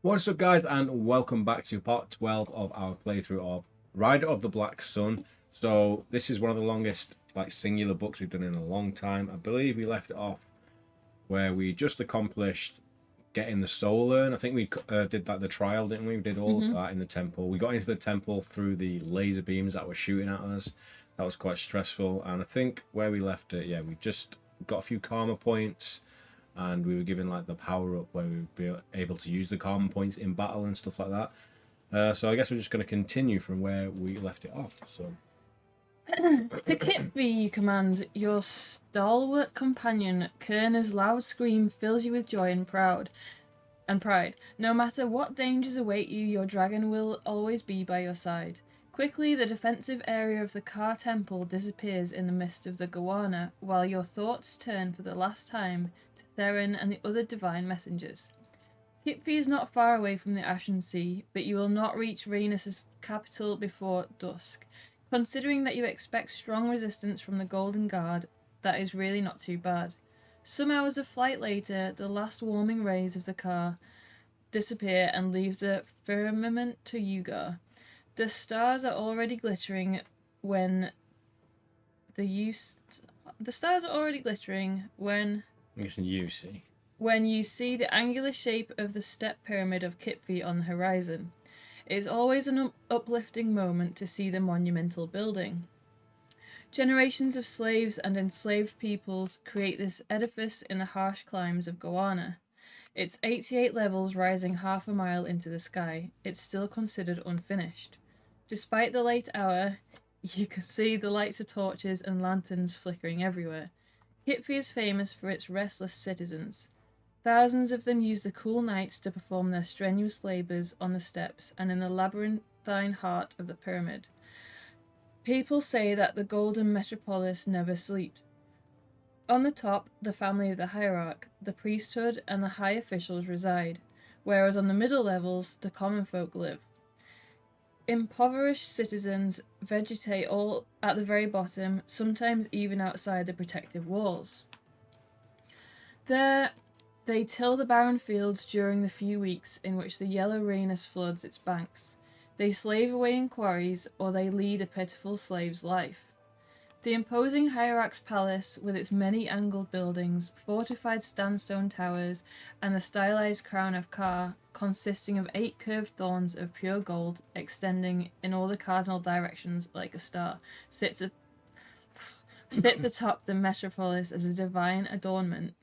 What's up, guys, and welcome back to part 12 of our playthrough of Rider of the Black Sun. So this is one of the longest singular books we've done in a long time. I believe we left it off where we just accomplished getting the soul urn. I think we did the trial, didn't we? We did all of that in the temple. We got into the temple through the laser beams that were shooting at us. That was quite stressful. And I think where we left it, yeah, we just got a few karma points. And we were given the power up where we would be able to use the karma points in battle and stuff like that. So I guess we're just going to continue from where we left it off. So To Kitby you command, your stalwart companion, Kerner's loud scream fills you with joy and pride. No matter what dangers await you, your dragon will always be by your side. Quickly, the defensive area of the Ka Temple disappears in the mist of the Gowana, while your thoughts turn for the last time to Theron and the other divine messengers. Kitfi is not far away from the Ashen Sea, but you will not reach Rhaenys' capital before dusk. Considering that you expect strong resistance from the Golden Guard, that is really not too bad. Some hours of flight later, the last warming rays of the car disappear and leave the firmament to Yugar. The stars are already glittering when I'm guessing you see. When you see the angular shape of the step pyramid of Kitfi on the horizon. It is always an uplifting moment to see the monumental building. Generations of slaves and enslaved peoples create this edifice in the harsh climes of Gowana. Its 88 levels rising half a mile into the sky, it's still considered unfinished. Despite the late hour, you can see the lights of torches and lanterns flickering everywhere. Kitfi is famous for its restless citizens. Thousands of them use the cool nights to perform their strenuous labours on the steps and in the labyrinthine heart of the pyramid. People say that the golden metropolis never sleeps. On the top, the family of the hierarch, the priesthood, and the high officials reside, whereas on the middle levels, the common folk live. Impoverished citizens vegetate all at the very bottom, sometimes even outside the protective walls. There, they till the barren fields during the few weeks in which the yellow Rhaenys floods its banks. They slave away in quarries, or they lead a pitiful slave's life. The imposing hierarch's palace, with its many angled buildings, fortified sandstone towers, and the stylized crown of Ka, consisting of 8 curved thorns of pure gold, extending in all the cardinal directions like a star, sits atop the metropolis as a divine adornment.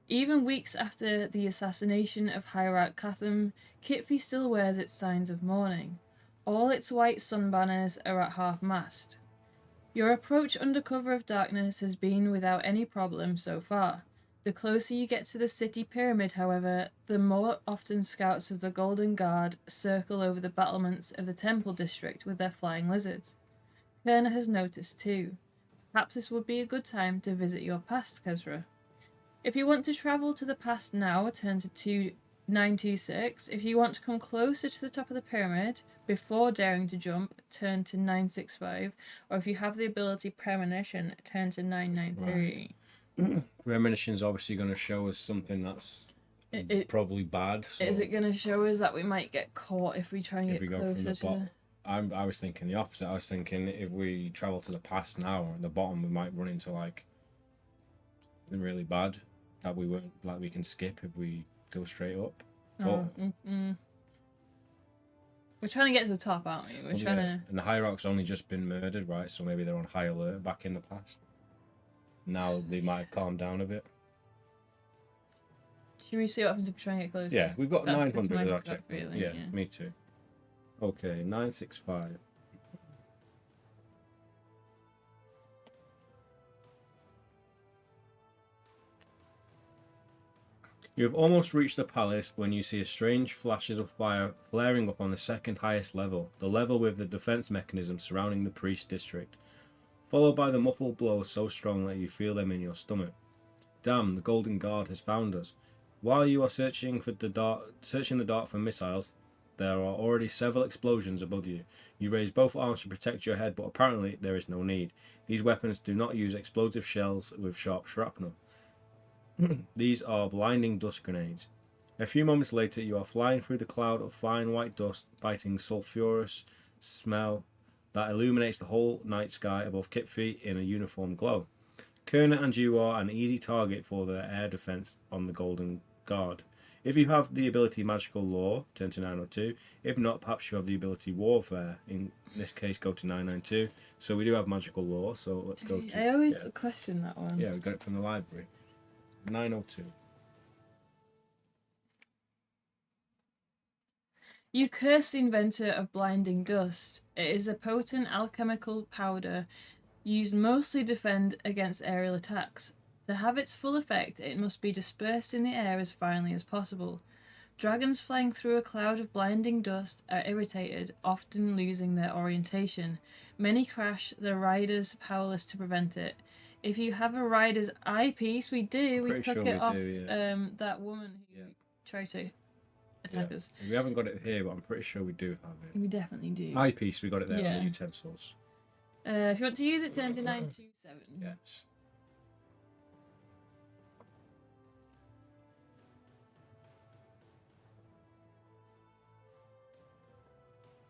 Even weeks after the assassination of Hierarch Catham, Kitfi still wears its signs of mourning. All its white sun banners are at half-mast. Your approach under cover of darkness has been without any problem so far. The closer you get to the city pyramid, however, the more often scouts of the Golden Guard circle over the battlements of the temple district with their flying lizards. Kerner has noticed too. Perhaps this would be a good time to visit your past, Kezra. If you want to travel to the past now, turn to 926. If you want to come closer to the top of the pyramid, before daring to jump, turn to 965. Or if you have the ability Premonition, turn to 993. Right. Premonition is obviously going to show us something that's probably bad. So is it going to show us that we might get caught if we try and get closer to... I was thinking the opposite. I was thinking if we travel to the past now, at the bottom, we might run into something really bad that we won't we can skip if we go straight up. We're trying to get to the top, aren't we? We're trying to... And the hierarch's only just been murdered, right? So maybe they're on high alert back in the past. Now they might have calmed down a bit. Should we see what happens if we try and get closer? Yeah, we've got 900 as our checkpoint. Really, yeah, me too. Okay, 965. You have almost reached the palace when you see strange flashes of fire flaring up on the second highest level, the level with the defense mechanism surrounding the priest district, followed by the muffled blows so strong that you feel them in your stomach. Damn, the Golden Guard has found us. While you are searching the dark for missiles, there are already several explosions above you. You raise both arms to protect your head, but apparently there is no need. These weapons do not use explosive shells with sharp shrapnel. These are blinding dust grenades. A few moments later, you are flying through the cloud of fine white dust, biting sulphurous smell that illuminates the whole night sky above Kipfi in a uniform glow. Kerner and you are an easy target for the air defense on the Golden Guard. If you have the ability Magical Law, turn to 902. If not, perhaps you have the ability Warfare. In this case, go to 992. So we do have Magical Law, so let's go to... I always question that one. Yeah, we got it from the library. 902. You curse the inventor of blinding dust. It is a potent alchemical powder used mostly to defend against aerial attacks. To have its full effect, it must be dispersed in the air as finely as possible. Dragons flying through a cloud of blinding dust are irritated, often losing their orientation. Many crash, their riders powerless to prevent it. If you have a rider's eyepiece, we do. We took it off that woman who tried to attack us. We haven't got it here, but I'm pretty sure we do have it. We definitely do. Eyepiece, we got it there on the utensils. If you want to use it, turn to 927. Yes.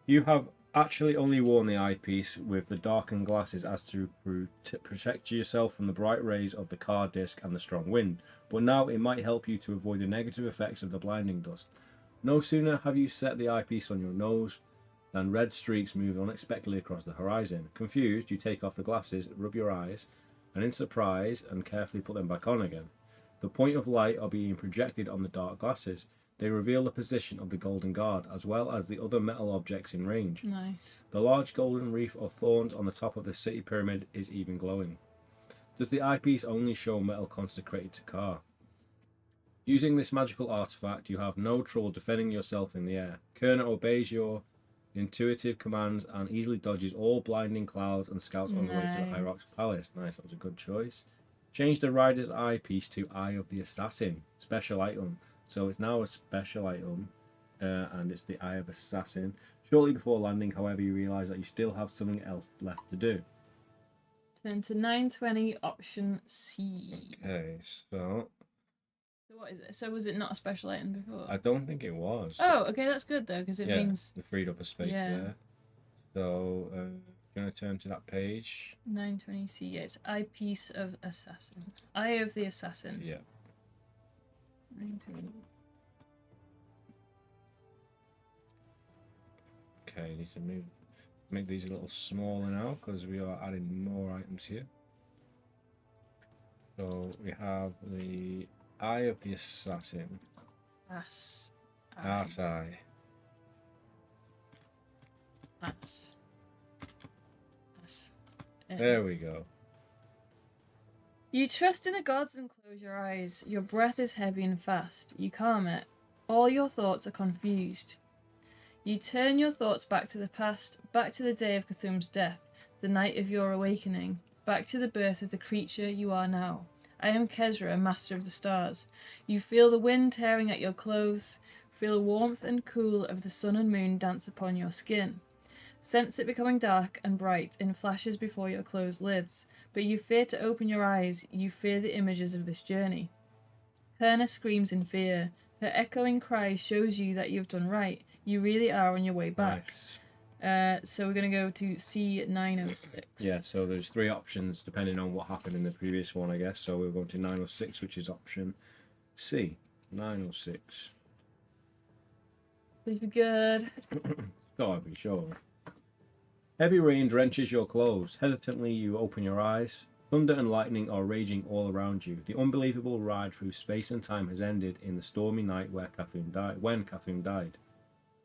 You have actually only worn the eyepiece with the darkened glasses as to protect yourself from the bright rays of the car disc and the strong wind, but now it might help you to avoid the negative effects of the blinding dust. No sooner have you set the eyepiece on your nose than red streaks move unexpectedly across the horizon. Confused, you take off the glasses, rub your eyes, and in surprise, and carefully put them back on again. The point of light are being projected on the dark glasses. They reveal the position of the Golden Guard, as well as the other metal objects in range. Nice. The large golden wreath of thorns on the top of the city pyramid is even glowing. Does the eyepiece only show metal consecrated to Ka? Using this magical artifact, you have no trouble defending yourself in the air. Kerner obeys your intuitive commands and easily dodges all blinding clouds and scouts on the way to the Hierarch's palace. Nice, that was a good choice. Change the rider's eyepiece to Eye of the Assassin. Special item. So it's now a special item, and it's the Eye of Assassin. Shortly before landing, however, you realise that you still have something else left to do. Turn to 920, option C. Okay, so what is it? So was it not a special item before? I don't think it was. Oh, okay, that's good though, because it means... we freed up a space there. So, you're going to turn to that page. 920C, yeah, it's Eyepiece of Assassin. Eye of the Assassin. Yeah. 920. Okay, need to make these a little smaller now because we are adding more items here. So we have the Eye of the Assassin. Ass. Ass eye. Ass. Ass. There we go. You trust in the gods and close your eyes. Your breath is heavy and fast. You calm it. All your thoughts are confused. You turn your thoughts back to the past, back to the day of Cthulhu's death, the night of your awakening, back to the birth of the creature you are now. I am Kezra, master of the stars. You feel the wind tearing at your clothes, feel warmth and cool of the sun and moon dance upon your skin. Sense it becoming dark and bright in flashes before your closed lids, but you fear to open your eyes, you fear the images of this journey. Kerner screams in fear. Her echoing cry shows you that you've done right. You really are on your way back. Nice. So we're going to go to C906. Yeah, so there's three options depending on what happened in the previous one, I guess. So we're going to 906, which is option C. 906. Please be good. Gotta be sure. Heavy rain drenches your clothes. Hesitantly, you open your eyes. Thunder and lightning are raging all around you. The unbelievable ride through space and time has ended in the stormy night when Cthulhu died.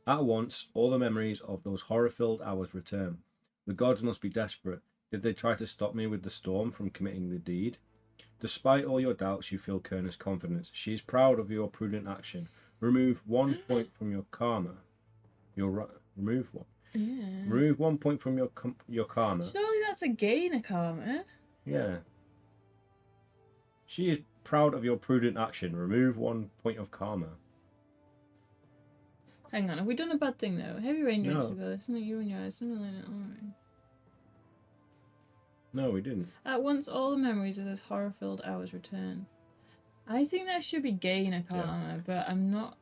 At once, all the memories of those horror-filled hours return. The gods must be desperate. Did they try to stop me with the storm from committing the deed? Despite all your doubts, you feel Kerner's confidence. She is proud of your prudent action. Remove 1 point from your karma. Remove one. Yeah. Remove 1 point from your karma. Surely that's a gain of karma. Yeah. She is proud of your prudent action. Remove 1 point of karma. Hang on, have we done a bad thing though? Heavy rain drenches No. your clothes. Isn't it you and your eyes? Something like that. Alright. No, we didn't. At once, all the memories of those horror-filled hours return. I think that should be gain a karma, but I'm not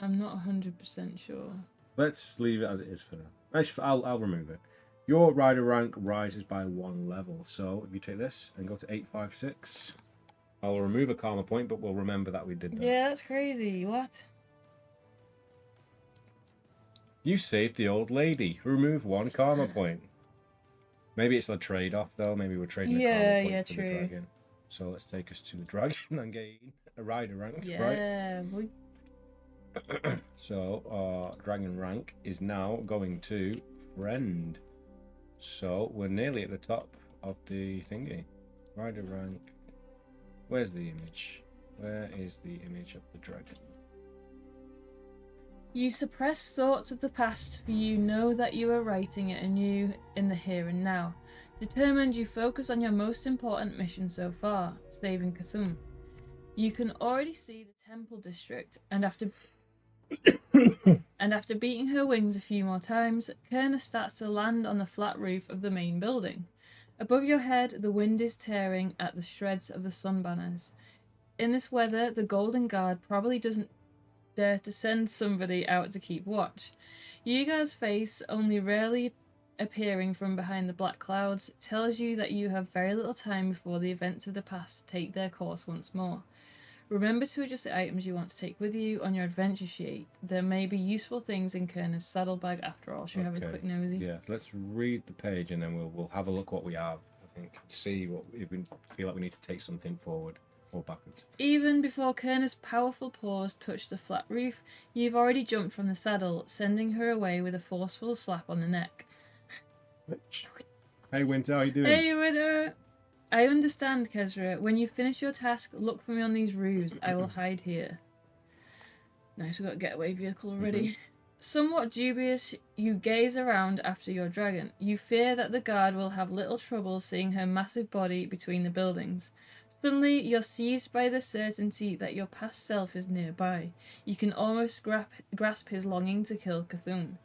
100% sure. Let's leave it as it is for now. Actually, I'll remove it. Your rider rank rises by 1 level. So if you take this and go to 856, I'll remove a karma point, but we'll remember that we did that. Yeah, that's crazy. What? You saved the old lady. Remove 1 karma point. Maybe it's a trade-off though. Maybe we're trading a karma point for the dragon. So let's take us to the dragon and gain a rider rank, right? Yeah. So our dragon rank is now going to friend. So we're nearly at the top of the thingy. Rider rank. Where's the image? Where is the image of the dragon? You suppress thoughts of the past, for you know that you are writing it anew in the here and now. Determined, you focus on your most important mission so far, saving Cthulhu. You can already see the temple district, and after beating her wings a few more times, Kerna starts to land on the flat roof of the main building. Above your head, the wind is tearing at the shreds of the sun banners. In this weather, the Golden Guard probably doesn't dare to send somebody out to keep watch. Yuga's face, only rarely appearing from behind the black clouds, tells you that you have very little time before the events of the past take their course once more. Remember to adjust the items you want to take with you on your adventure sheet. There may be useful things in Kerna's saddlebag after all. Should we have a quick nosy? Yeah, let's read the page and then we'll have a look what we have. I think see what if we feel like we need to take something forward or backwards. Even before Kerna's powerful paws touch the flat roof, you've already jumped from the saddle, sending her away with a forceful slap on the neck. Hey Winter, how you doing? Hey Winter! I understand, Kezra. When you finish your task, look for me on these roofs. I will hide here. Nice, we got a getaway vehicle already. Somewhat dubious, you gaze around after your dragon. You fear that the guard will have little trouble seeing her massive body between the buildings. Suddenly, you're seized by the certainty that your past self is nearby. You can almost grasp his longing to kill Cthulhu.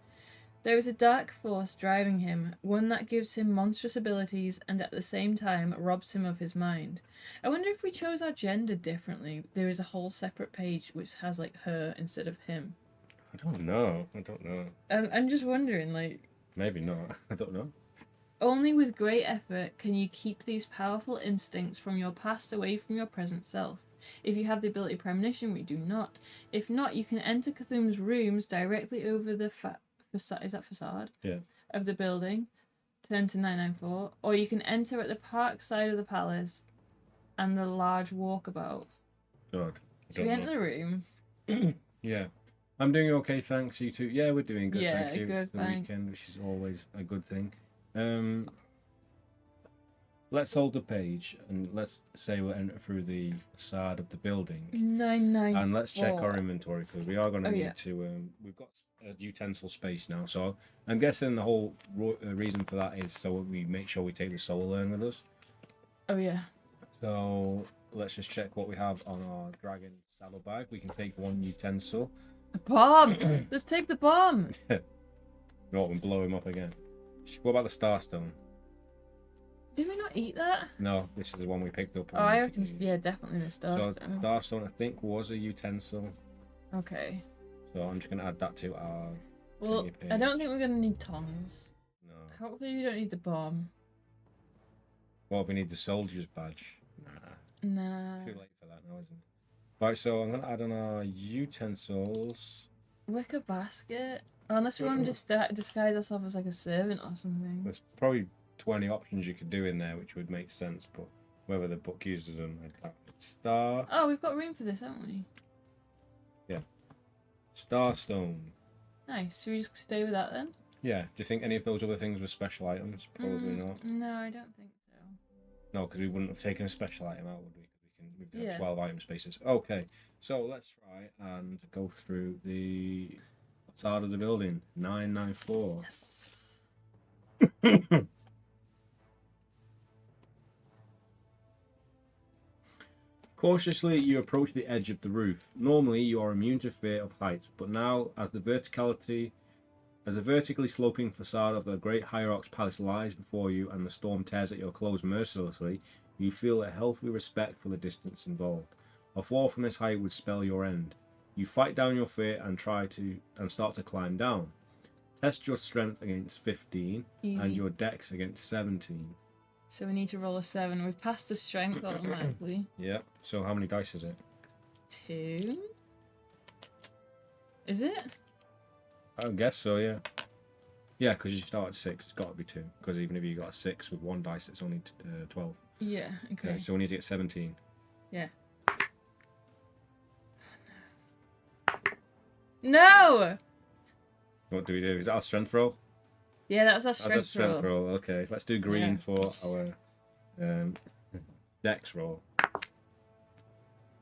There is a dark force driving him, one that gives him monstrous abilities and at the same time robs him of his mind. I wonder if we chose our gender differently. There is a whole separate page which has like her instead of him. I don't know. I'm just wondering, like... Maybe not. I don't know. Only with great effort can you keep these powerful instincts from your past away from your present self. If you have the ability premonition, we do not. If not, you can enter Cthulhu's rooms directly over the is that facade? Yeah. Of the building, turn to 994, or you can enter at the park side of the palace and the large walkabout. God. Should we enter the room? Yeah. I'm doing okay, thanks. You too? Yeah, we're doing good, yeah, thank you. Good, it's the thanks. weekend, which is always a good thing. Let's hold the page and let's say we'll enter through the facade of the building. 994. And let's check our inventory because we are going to need to. We've got a utensil space now, so I'm guessing the whole reason for that is so we make sure we take the soul urn with us. Oh yeah. So let's just check what we have on our dragon saddlebag. We can take 1 utensil. A bomb! Let's take the bomb! No, and blow him up again. What about the starstone? Did we not eat that? No, this is the one we picked up. Oh, I reckon, yeah, definitely the starstone. So starstone, I think, was a utensil. Okay. So I'm just going to add that to our... Well, I don't think we're going to need tongs. No. Hopefully we don't need the bomb. Well, if we need the soldier's badge. Nah. Too late for that now, isn't it? Right, so I'm going to add on our utensils. Wicker basket? Oh, unless we want to disguise ourselves as like a servant or something. There's probably 20 options you could do in there, which would make sense, but whether the book uses them, I doubt it. Star. Oh, we've got room for this, haven't we? Yeah. Starstone. Nice. Should we just stay with that then? Yeah. Do you think any of those other things were special items? Probably not. No, I don't think so. No, because we wouldn't have taken a special item out, would we? We've got 12 12 item spaces. Okay, so let's try and go through the facade of the building. 994. Yes. Cautiously, you approach the edge of the roof. Normally, you are immune to fear of heights, but now, as the vertically sloping facade of the great Hierarch's palace lies before you and the storm tears at your clothes mercilessly, you feel a healthy respect for the distance involved. A fall from this height would spell your end. You fight down your fear and start to climb down. Test your strength against 15 and your dex against 17. So we need to roll a 7. We've passed the strength automatically. Yeah. So how many dice is it? 2. Is it? I guess so, yeah. Yeah, because you start at 6. It's got to be 2. Because even if you got a 6 with 1 dice, it's only 12. Yeah, okay. So we need to get 17. Yeah. No! What do we do? Is that our strength roll? Yeah, that was our That's strength, our strength roll. Okay, let's do green for our dex roll. What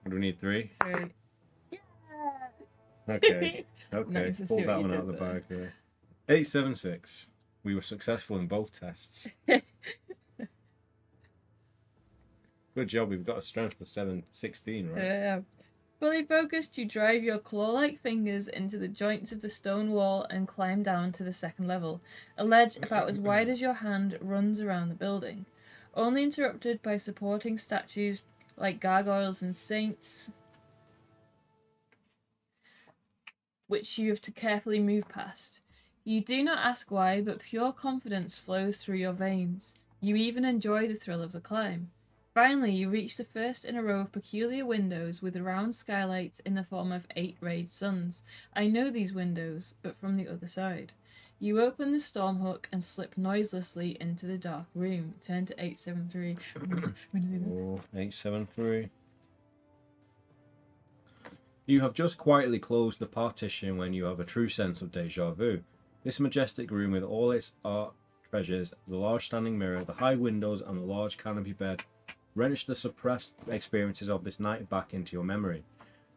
do we need? 3? 3. Yeah! Okay. Okay. Nice to see Pull what that you one did out of the there. bag there. 876. We were successful in both tests. Good job. We've got a strength of 16, right? Yeah. Fully focused, you drive your claw-like fingers into the joints of the stone wall and climb down to the second level. A ledge about as wide as your hand runs around the building, only interrupted by supporting statues like gargoyles and saints, which you have to carefully move past. You do not ask why, but pure confidence flows through your veins. You even enjoy the thrill of the climb. Finally, you reach the first in a row of peculiar windows with round skylights in the form of 8 rayed suns. I know these windows, but from the other side. You open the storm hook and slip noiselessly into the dark room. Turn to 873. 873. You have just quietly closed the partition when you have a true sense of deja vu. This majestic room with all its art treasures, the large standing mirror, the high windows and the large canopy bed, wrench the suppressed experiences of this night back into your memory.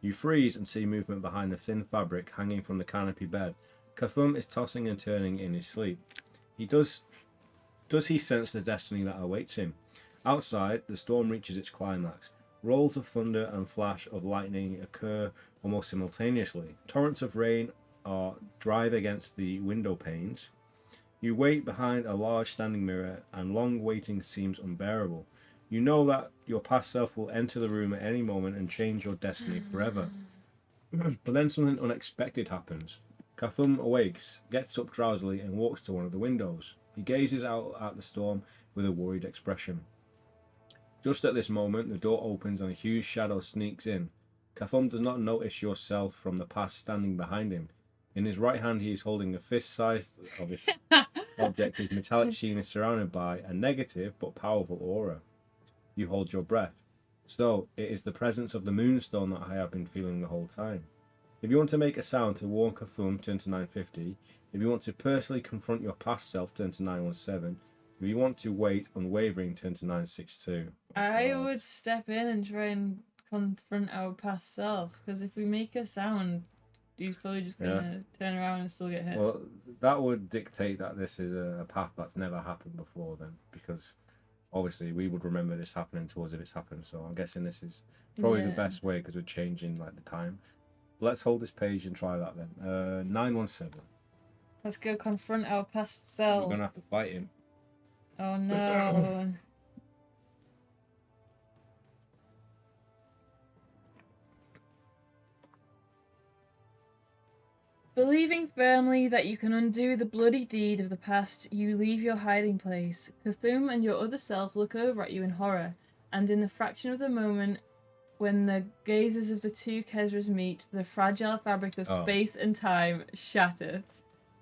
You freeze and see movement behind the thin fabric hanging from the canopy bed. Cthulhu is tossing and turning in his sleep. Does he sense the destiny that awaits him? Outside, the storm reaches its climax. Rolls of thunder and flash of lightning occur almost simultaneously. Torrents of rain drive against the window panes. You wait behind a large standing mirror, and long waiting seems unbearable. You know that your past self will enter the room at any moment and change your destiny forever. But then something unexpected happens. Cthulhu awakes, gets up drowsily, and walks to one of the windows. He gazes out at the storm with a worried expression. Just at this moment, the door opens and a huge shadow sneaks in. Cthulhu does not notice yourself from the past standing behind him. In his right hand, he is holding a fist-sized object whose metallic sheen is surrounded by a negative but powerful aura. You hold your breath. So, it is the presence of the moonstone that I have been feeling the whole time. If you want to make a sound to warn Cthulhu, turn to 950. If you want to personally confront your past self, turn to 917. If you want to wait unwavering, turn to 962. I would step in and try and confront our past self, because if we make a sound, he's probably just going to turn around and still get hit. Well, that would dictate that this is a path that's never happened before then, because obviously we would remember this happening to us if it's happened, so I'm guessing this is probably the best way because we're changing like the time. Let's hold this page and try that then. 917. Let's go confront our past self. We're going to have to fight him. Oh no. Believing firmly that you can undo the bloody deed of the past, you leave your hiding place. Cthulhu and your other self look over at you in horror, and in the fraction of the moment when the gazes of the two Kezras meet, the fragile fabric of space and time shatter.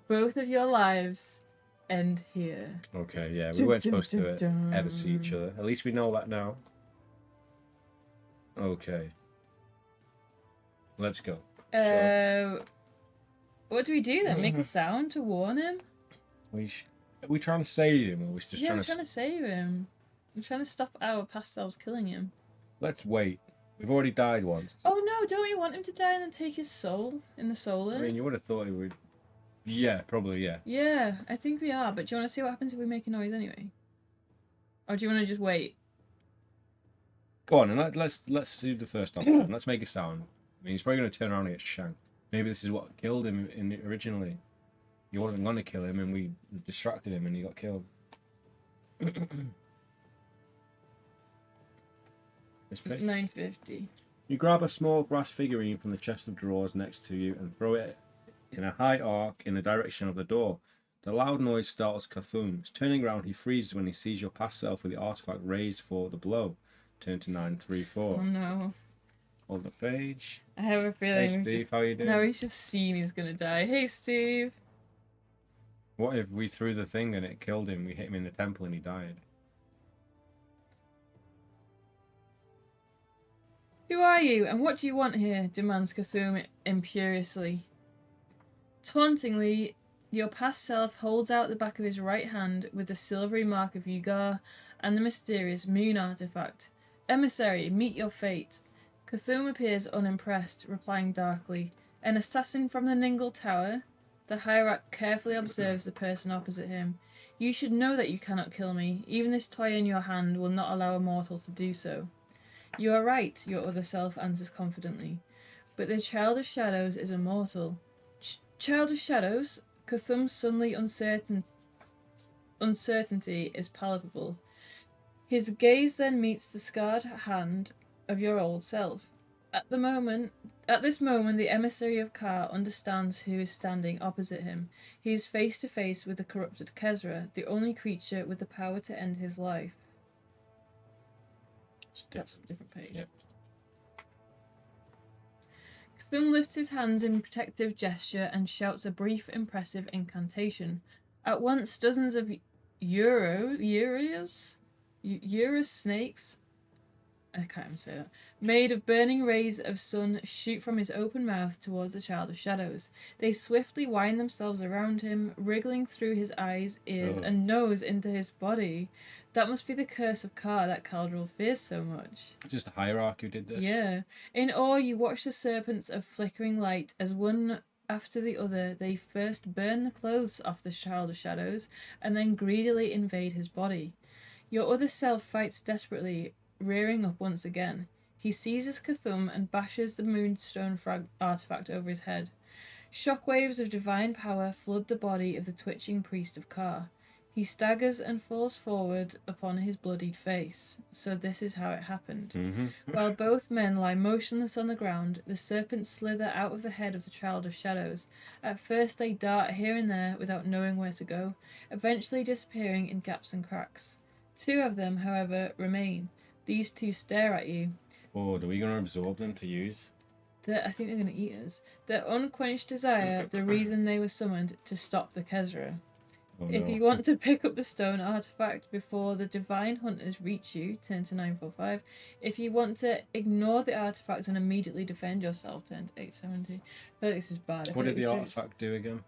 Both of your lives end here. Okay, yeah, we weren't supposed to ever see each other. At least we know that now. Okay. Let's go. What do we do then? Make a sound to warn him? Are we trying to save him, or are we just trying to save him? I'm trying to stop our past selves killing him. Let's wait. We've already died once. Oh no, don't we want him to die and then take his soul in the solar? I mean, you would have thought he would. Yeah, probably, yeah. Yeah, I think we are, but do you want to see what happens if we make a noise anyway? Or do you want to just wait? Go on, and let's do the first option. Let's make a sound. I mean, he's probably going to turn around and get shanked. Maybe this is what killed him originally. He wasn't going to kill him, and we distracted him, and he got killed. This page? 950. You grab a small brass figurine from the chest of drawers next to you and throw it in a high arc in the direction of the door. The loud noise startles Cthulhu. Turning around, he freezes when he sees your past self with the artifact raised for the blow. Turn to 934. Oh no. Hold the page. I have a feeling. Hey Steve, how you doing? No, he's just seen he's gonna die. Hey Steve. What if we threw the thing and it killed him? We hit him in the temple and he died. Who are you, and what do you want here? Demands Cthulhu imperiously. Tauntingly, your past self holds out the back of his right hand with the silvery mark of Yugar and the mysterious moon artifact. Emissary, meet your fate. Cthulhu appears unimpressed, replying darkly, an assassin from the Ningle Tower? The hierarch carefully observes the person opposite him. You should know that you cannot kill me. Even this toy in your hand will not allow a mortal to do so. You are right, your other self answers confidently. But the Child of Shadows is immortal. Child of Shadows? Cthulhu's suddenly uncertainty is palpable. His gaze then meets the scarred hand of your old self. At this moment, the emissary of Ka understands who is standing opposite him. He is face to face with the corrupted Kezra, the only creature with the power to end his life. That's a different page. Yep. Cthulhu lifts his hands in protective gesture and shouts a brief, impressive incantation. At once, dozens of Eurus snakes, I can't even say that, made of burning rays of sun shoot from his open mouth towards the Child of Shadows. They swiftly wind themselves around him, wriggling through his eyes, ears, and nose into his body. That must be the curse of Ka that Caldril fears so much. Just a hierarch who did this. Yeah. In awe, you watch the serpents of flickering light as one after the other they first burn the clothes off the Child of Shadows and then greedily invade his body. Your other self fights desperately, rearing up once again. He seizes Cthulhu and bashes the moonstone artifact over his head. Shockwaves of divine power flood the body of the twitching priest of Ka. He staggers and falls forward upon his bloodied face. So this is how it happened. Mm-hmm. While both men lie motionless on the ground, the serpents slither out of the head of the Child of Shadows. At first they dart here and there without knowing where to go, eventually disappearing in gaps and cracks. Two of them, however, remain. These two stare at you. Oh, are we going to absorb them to use? I think they're going to eat us. Their unquenched desire, the reason they were summoned, to stop the Kezra. Oh, If no. you want to pick up the stone artifact before the divine hunters reach you, turn to 945. If you want to ignore the artifact and immediately defend yourself, turn to 870. I feel like this is bad. What did the artifact do again?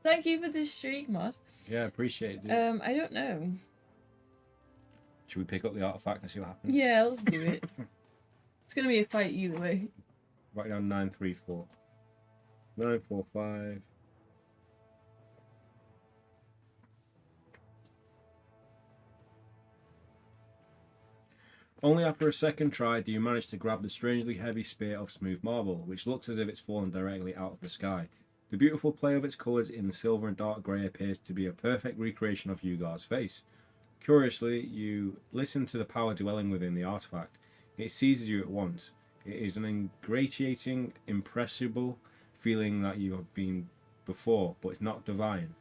Thank you for this streak, Moss. Yeah, appreciate it. I don't know. Should we pick up the artifact and see what happens? Yeah, let's do it. It's going to be a fight either way. Write down 934. 945. Only after a second try do you manage to grab the strangely heavy spear of smooth marble, which looks as if it's fallen directly out of the sky. The beautiful play of its colours in the silver and dark grey appears to be a perfect recreation of Yugar's face. Curiously, you listen to the power dwelling within the artifact. It seizes you at once. It is an ingratiating, impressible feeling that you have been before, but it's not divine.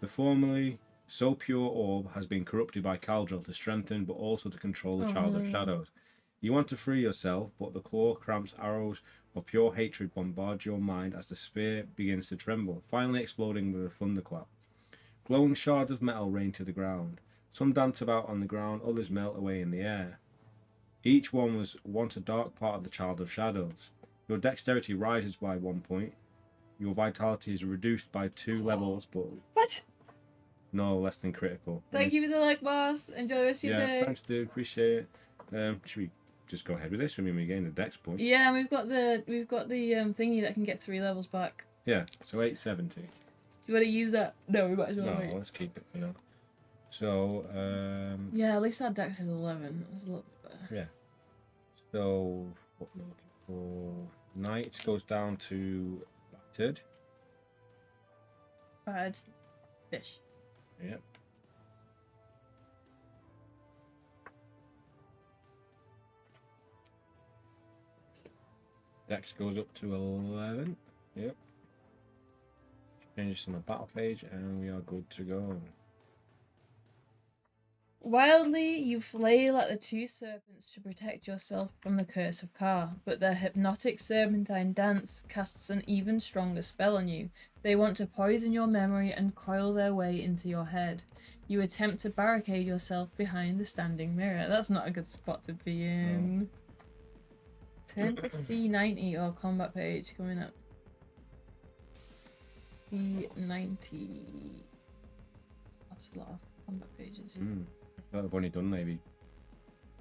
The formerly so pure orb has been corrupted by Caldril to strengthen, but also to control the Child of Shadows. You want to free yourself, but the claw cramps arrows of pure hatred bombard your mind as the spear begins to tremble, finally exploding with a thunderclap. Glowing shards of metal rain to the ground. Some dance about on the ground, others melt away in the air. Each one was once a dark part of the Child of Shadows. Your dexterity rises by 1 point. Your vitality is reduced by 2 levels, but What? no less than critical. Thank you for the like, boss. Enjoy the rest of your day. Thanks, dude. Appreciate it. Should we just go ahead with this? I mean, we're getting the dex point. Yeah, we've got the thingy that can get 3 levels back. Yeah, so 870. Do you want to use that? No, we might as well No, wait. let's keep it for now. So, Yeah, at least our dex is 11. That's a little bit better. yeah. So, what we're looking for. Knight goes down to battered. Bad fish. Yep. Dex goes up to 11. Yep. Changes on the battle page, and we are good to go. Wildly, you flail at the two serpents to protect yourself from the curse of Ka, but their hypnotic serpentine dance casts an even stronger spell on you. They want to poison your memory and coil their way into your head. You attempt to barricade yourself behind the standing mirror. That's not a good spot to be in. Turn to C90 or combat page coming up. C90. That's a lot of combat pages. I've only done maybe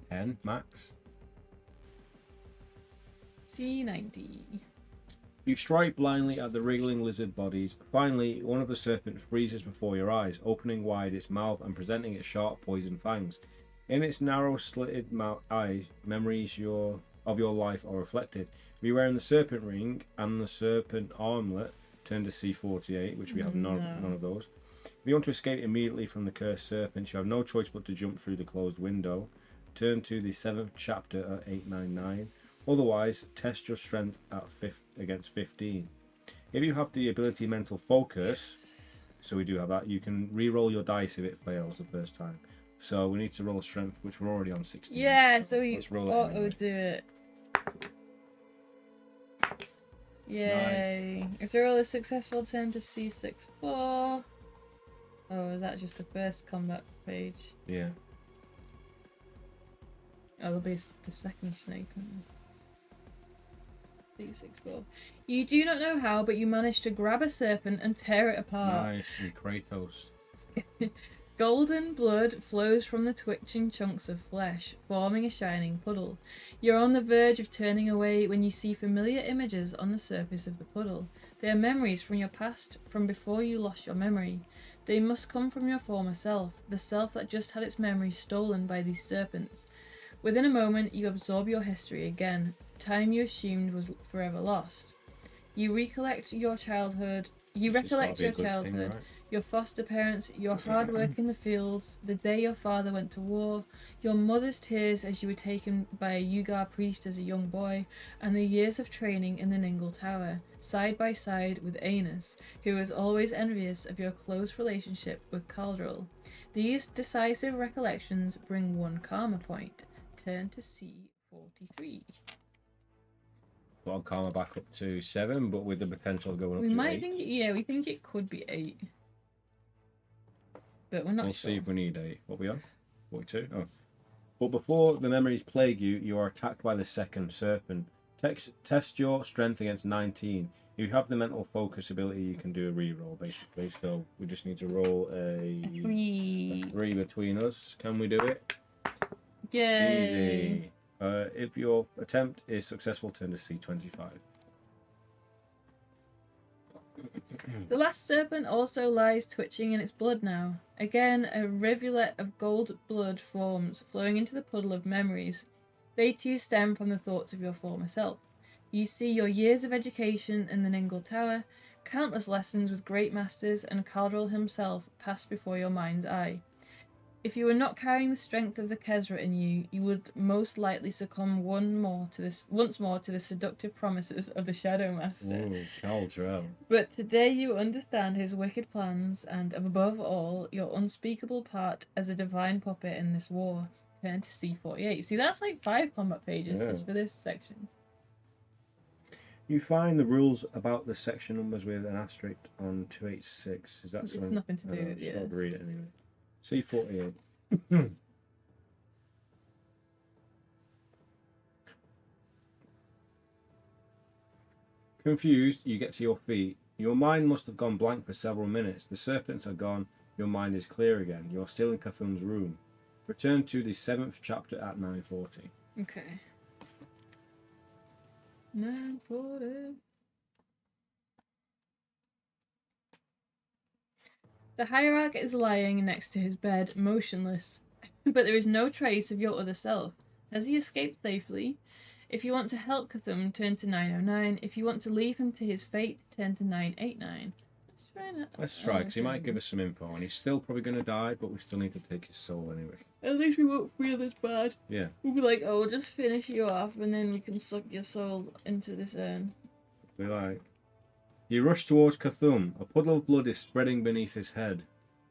10 max. C90. You strike blindly at the wriggling lizard bodies. Finally, one of the serpents freezes before your eyes, opening wide its mouth and presenting its sharp poison fangs. In its narrow slitted eyes, memories of your life are reflected. If you're wearing the serpent ring and the serpent armlet, turn to C48, which we have none of those. If you want to escape immediately from the cursed serpents, you have no choice but to jump through the closed window. Turn to the 7th chapter at 899. Otherwise, test your strength at against 15. If you have the ability mental focus, so we do have that, you can re-roll your dice if it fails the first time. So we need to roll strength, which we're already on 16. Yeah, so we let's roll it auto anyway. do it. Yay. Nice. If the roll is successful, turn to C64. Oh, is that just the first combat page? Yeah. Oh, there'll be the second snake. C64. You do not know how, but you manage to grab a serpent and tear it apart. Nice, and Kratos. Golden blood flows from the twitching chunks of flesh, forming a shining puddle. You're on the verge of turning away when you see familiar images on the surface of the puddle. They are memories from your past, from before you lost your memory. They must come from your former self, the self that just had its memory stolen by these serpents. Within a moment, you absorb your history again, time you assumed was forever lost. You recollect your childhood. Your foster parents, your hard work in the fields, the day your father went to war, your mother's tears as you were taken by a Yugar priest as a young boy, and the years of training in the Ningle Tower, side by side with Aenus, who was always envious of your close relationship with Caldril. These decisive recollections bring 1 karma point. Turn to C43. Well, karma back up to 7, but with the potential going up we to might 8. we think it could be 8. But we're not We'll sure. see if we need 8. What are we on? 42? Oh. But before the memories plague you, you are attacked by the second serpent. Test your strength against 19. If you have the mental focus ability, you can do a re-roll, basically. So we just need to roll a 3 between us. Can we do it? Yay! Easy. If your attempt is successful, turn to C25. The last serpent also lies twitching in its blood now. Again, a rivulet of gold blood forms, flowing into the puddle of memories. They too stem from the thoughts of your former self. You see your years of education in the Ningle Tower, countless lessons with great masters, and Caldril himself pass before your mind's eye. If you were not carrying the strength of the Kesra in you, you would most likely succumb once more to the seductive promises of the Shadow Master. Ooh, Caldril. But today you understand his wicked plans and, above all, your unspeakable part as a divine puppet in this war. Turn to C48. See, that's like 5 combat pages just for this section. You find the rules about the section numbers with an asterisk on 286. Is that It's something? nothing to do with it. I'll read it anyway. C48. Confused, you get to your feet. Your mind must have gone blank for several minutes. The serpents are gone. Your mind is clear again. You're still in Cthulhu's room. Return to the 7th chapter at 940. Okay. 940. The hierarch is lying next to his bed, motionless, but there is no trace of your other self. Has he escaped safely? If you want to help Cthulhu, turn to 909. If you want to leave him to his fate, turn to 989. Let's try that? Let's try, because he might give us some info, and he's still probably going to die, but we still need to take his soul anyway. At least we won't feel as bad. Yeah. We'll be like, oh, we'll just finish you off, and then we can suck your soul into this urn. Be like, you rush towards Cthulhu. A puddle of blood is spreading beneath his head.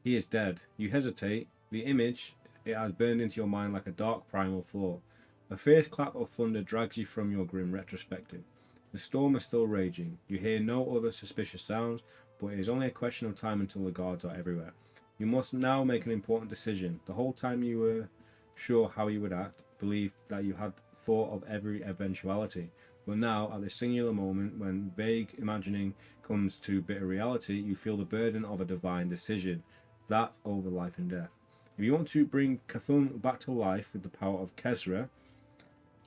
He is dead. You hesitate. The image, it has burned into your mind like a dark primal thought. A fierce clap of thunder drags you from your grim retrospective. The storm is still raging. You hear no other suspicious sounds, but it is only a question of time until the guards are everywhere. You must now make an important decision. The whole time you were sure how you would act, believed that you had thought of every eventuality. But now, at this singular moment, when vague imagining comes to bitter reality, you feel the burden of a divine decision. That over life and death. If you want to bring Cthulhu back to life with the power of Kesra,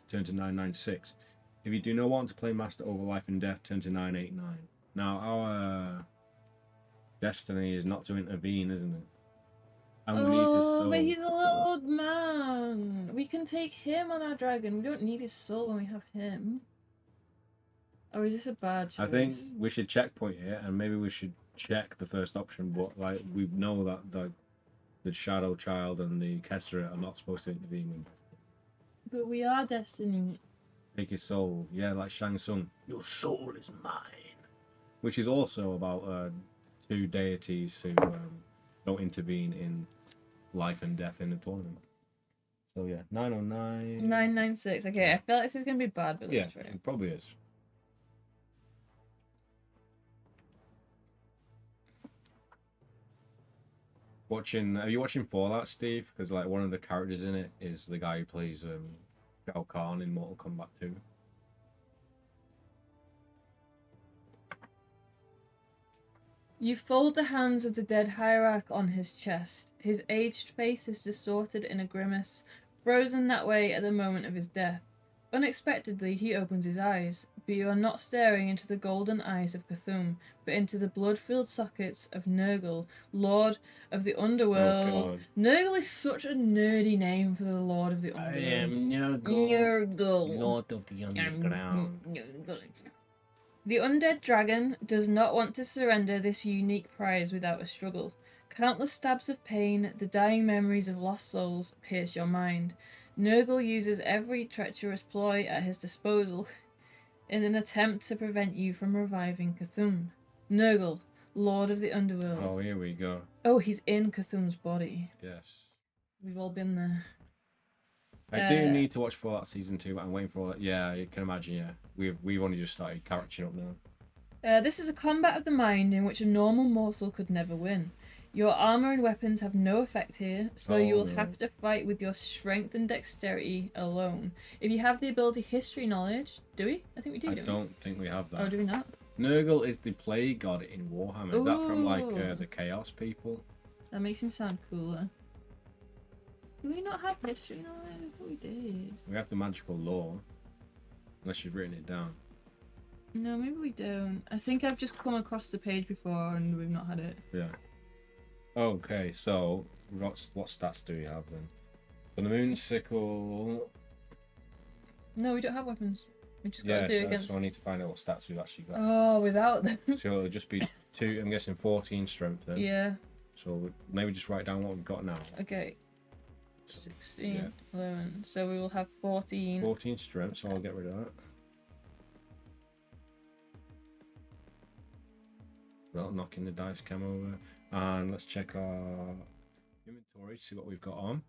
turn to 996. If you do not want to play Master over life and death, turn to 989. Now, our destiny is not to intervene, isn't it? And we need his soul. But he's a little old man. We can take him on our dragon. We don't need his soul when we have him. Or is this a bad choice? I think we should checkpoint it, and maybe we should check the first option, but like we know that the Shadow Child and the Kestra are not supposed to intervene. But we are destiny. Take his soul, yeah, like Shang Tsung. Your soul is mine. Which is also about two deities who don't intervene in life and death in the tournament. So yeah, 909. 996. Okay, I feel like this is gonna be bad, but Yeah, let's try it. it probably is. Are you watching Fallout, Steve? Because like one of the characters in it is the guy who plays Shao Kahn in Mortal Kombat 2. You fold the hands of the dead hierarch on his chest. His aged face is distorted in a grimace, frozen that way at the moment of his death. Unexpectedly, he opens his eyes, but you are not staring into the golden eyes of Cthulhu, but into the blood-filled sockets of Nurgle, Lord of the Underworld. Oh, Nurgle is such a nerdy name for the Lord of the Underworld. I am Nurgle, Lord of the Underground. The undead dragon does not want to surrender this unique prize without a struggle. Countless stabs of pain, the dying memories of lost souls, pierce your mind. Nurgle uses every treacherous ploy at his disposal in an attempt to prevent you from reviving Cthulhu. Nurgle, Lord of the Underworld. Oh, here we go. Oh, he's in Cthulhu's body. Yes. We've all been there. I do need to watch Fallout Season 2, but I'm waiting for all that. Yeah, you can imagine, yeah. We've only just started catching up now. This is a combat of the mind in which a normal mortal could never win. Your armor and weapons have no effect here, so you will have to fight with your strength and dexterity alone. If you have the ability History Knowledge, do we? I think we do. I don't think we have that. Oh, do we not? Nurgle is the plague god in Warhammer. Is that from like Ooh. the Chaos people? That makes him sound cooler. Do we not have History Knowledge? I thought we did. We have the magical law, unless you've written it down. No, maybe we don't. I think I've just come across the page before and we've not had it. Yeah. Okay, so what stats do we have then? For the moon sickle. No, we don't have weapons. We just got to do it against. So I need to find out what stats we've actually got. Oh, without them. So it'll just be 2. I'm guessing 14 strength then. Yeah. So maybe just write down what we've got now. Okay. 16, 11. So we will have 14. 14 strength, so I'll get rid of that. Well, knocking the dice cam over. And let's check our inventory to see what we've got on.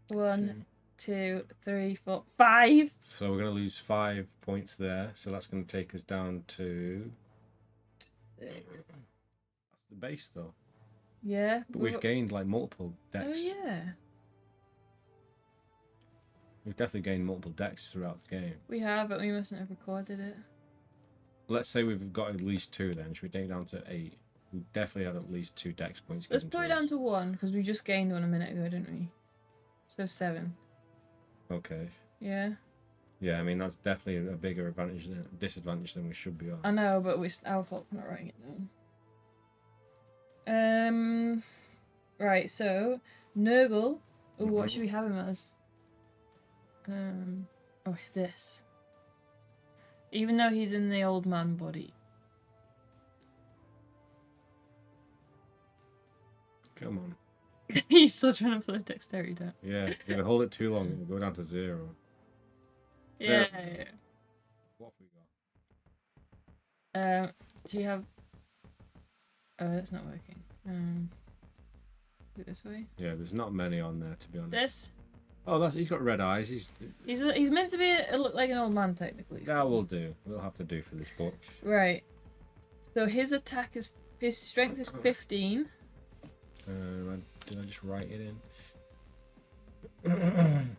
1, 2, 3, 4, 5. So we're going to lose 5 points there. So that's going to take us down to... That's the base though. Yeah. But we've gained like multiple decks. Oh, yeah. We've definitely gained multiple decks throughout the game. We have, but we mustn't have recorded it. Let's say we've got at least 2 then. Should we take it down to 8? We definitely had at least 2 dex points. Let's put it down to 1, because we just gained 1 a minute ago, didn't we? So 7. Okay. Yeah. Yeah, I mean, that's definitely a bigger disadvantage than we should be on. I know, but it's our fault for not writing it down. Right, so, Nurgle. Oh, what should we have him as? Oh, this. Even though he's in the old man body. Come on. He's still trying to put the dexterity down. Yeah, if you hold it too long, it'll go down to 0. Yeah. What have we got? Do you have... Oh, it's not working. Is it this way? Yeah, there's not many on there, to be honest. This? Oh, he's got red eyes. He's meant to be look like an old man, technically. So. That will do. We'll have to do for this book. Right. So his attack is... His strength is 15. Did I just write it in?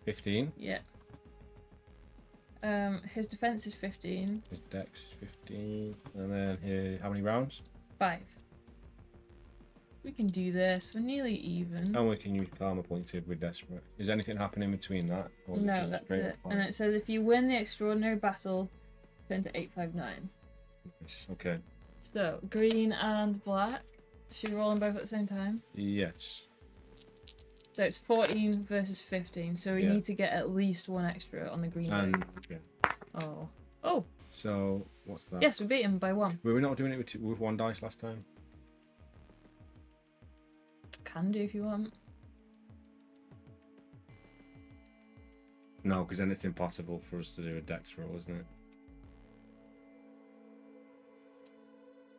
15. Yeah. His defense is 15. His dex is 15. And then here, how many rounds? 5. We can do this. We're nearly even. And we can use karma points if we're desperate. Is anything happening between that? Or is it No, just that's straight it. up? And it says if you win the extraordinary battle, turn to 859. Yes, okay. So, green and black. Should we roll them both at the same time? Yes. So it's 14 versus 15. So we need to get at least one extra on the green dice. Yeah. Oh. Oh! So, what's that? Yes, we beat him by 1. Were we not doing it with 1 dice last time? Can do if you want. No, because then it's impossible for us to do a dex roll, isn't it?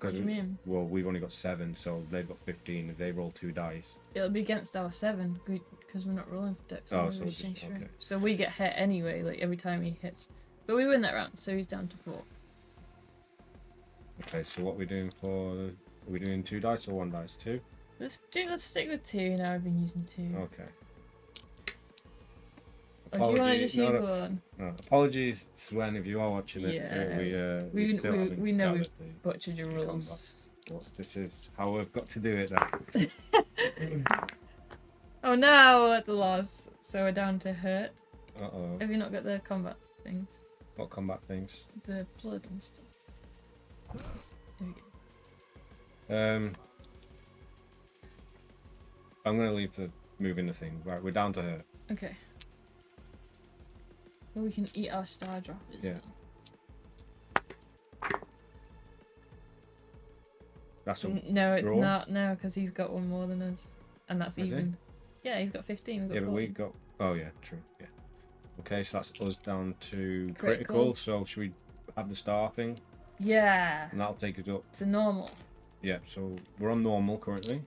What do you mean? Well, we've only got 7, so they've got 15. If they roll 2 dice, It'll be against our 7 because we're not rolling for dex. Oh, so okay. So we get hit anyway, like every time he hits. But we win that round, so he's down to 4. Okay, so what are we doing for? Are we doing 2 dice or 1 dice? 2. Let's stick with 2 now. I've been using 2. Okay. Or do you want to just use 1? No, apologies, Swen, if you are watching this. Yeah. We know we've butchered your rules. But this is how we've got to do it then. Oh no, that's a loss. So we're down to hurt. Uh-oh. Have you not got the combat things? What combat things? The blood and stuff. There we go. I'm going to leave the moving the thing. Right, we're down to hurt. Okay. Well, we can eat our star droppers. Yeah. That's a No, it's draw? not. No, because he's got 1 more than us. And that's Has he? even. Yeah, he's got 15. Yeah, but we got... Oh, yeah, true. Yeah. Okay, so that's us down to Critical. critical. So should we have the star thing? Yeah. And that'll take us up. It's a normal. Yeah, so we're on normal currently.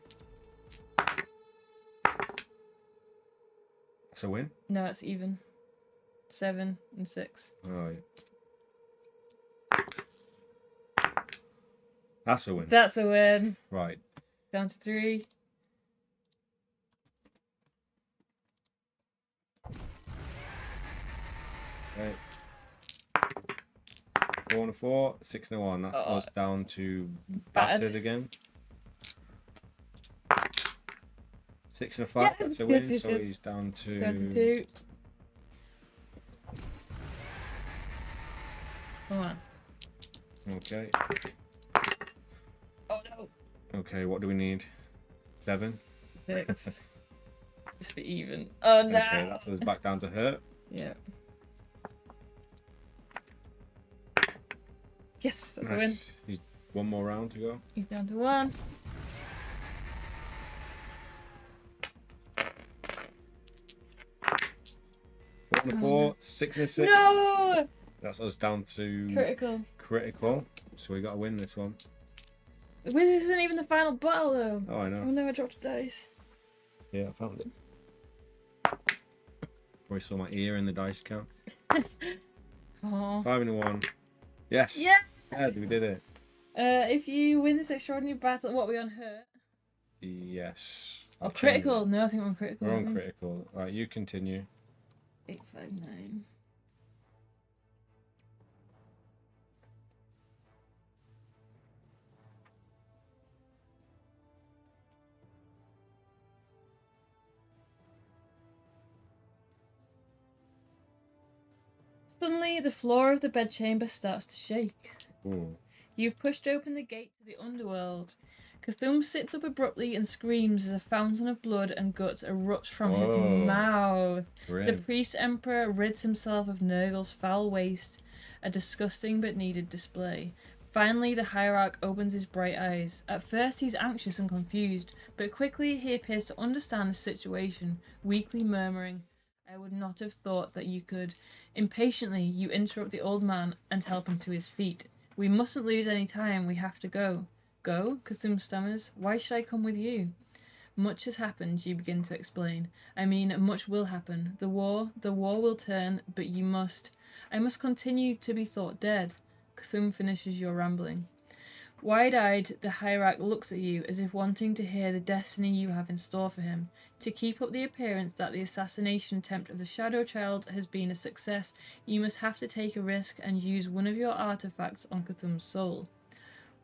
That's a win? No, it's even. 7 and 6. Oh, yeah. That's a win. That's a win. Right. Down to 3. Right. 4 and a 4, 6 and a 1. That's us down to battered again. 6 and a 5. Yes, That's a win. yes, So yes. he's down to... Down to 2. Come on. Okay. Oh no. Okay, what do we need? 7. 6. Just be even. Oh no. Okay, that's us back down to hurt. Yeah. Yes, that's a win. Nice. He's 1 more round to go. He's down to 1. 4 and a 4, 6 and a 6. No! That's us down to Critical. So we got to win this one. This isn't even the final battle though. Oh, I know. Oh no, I dropped a dice. Yeah, I found it. Probably saw my ear in the dice count. Oh. 5 and a 1. Yes. Yeah. Yeah, we did it. If you win this extraordinary battle, what are we on hurt? Yes. Oh, I'll change critical. it. No, I think we're on critical. We're on critical. Right, you continue. 859. Suddenly, the floor of the bedchamber starts to shake. Ooh. You've pushed open the gate to the underworld. Cthulhu sits up abruptly and screams as a fountain of blood and guts erupts from his mouth. Grim. The priest emperor rids himself of Nurgle's foul waste, a disgusting but needed display. Finally, the hierarch opens his bright eyes. At first, he's anxious and confused, but quickly he appears to understand the situation, weakly murmuring, "I would not have thought that you could." Impatiently, you interrupt the old man and help him to his feet. "We mustn't lose any time. We have to go." "Go?" Cthulhu stammers. "Why should I come with you?" "Much has happened," you begin to explain. "I mean, much will happen. The war will turn, but I must continue to be thought dead." Cthulhu finishes your rambling. Wide-eyed, the hierarch looks at you as if wanting to hear the destiny you have in store for him. To keep up the appearance that the assassination attempt of the Shadow Child has been a success, you must have to take a risk and use one of your artifacts on Cthulhu's soul.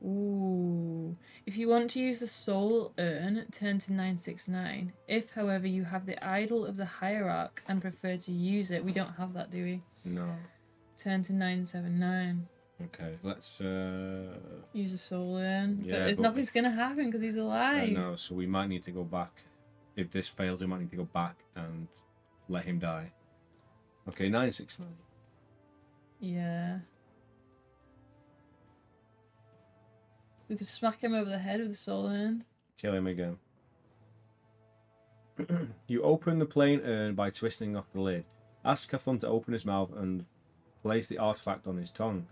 Ooh. If you want to use the soul urn, turn to 969. If, however, you have the idol of the hierarch and prefer to use it, we don't have that, do we? No. Turn to 979. Okay, let's Use the soul urn. Yeah, But nothing's going to happen because he's alive. No, so we might need to go back. If this fails, we might need to go back and let him die. Okay, 969. Yeah. We could smack him over the head with the soul urn. Kill him again. You open the plain urn by twisting off the lid. Ask Cthulhu to open his mouth and place the artifact on his tongue.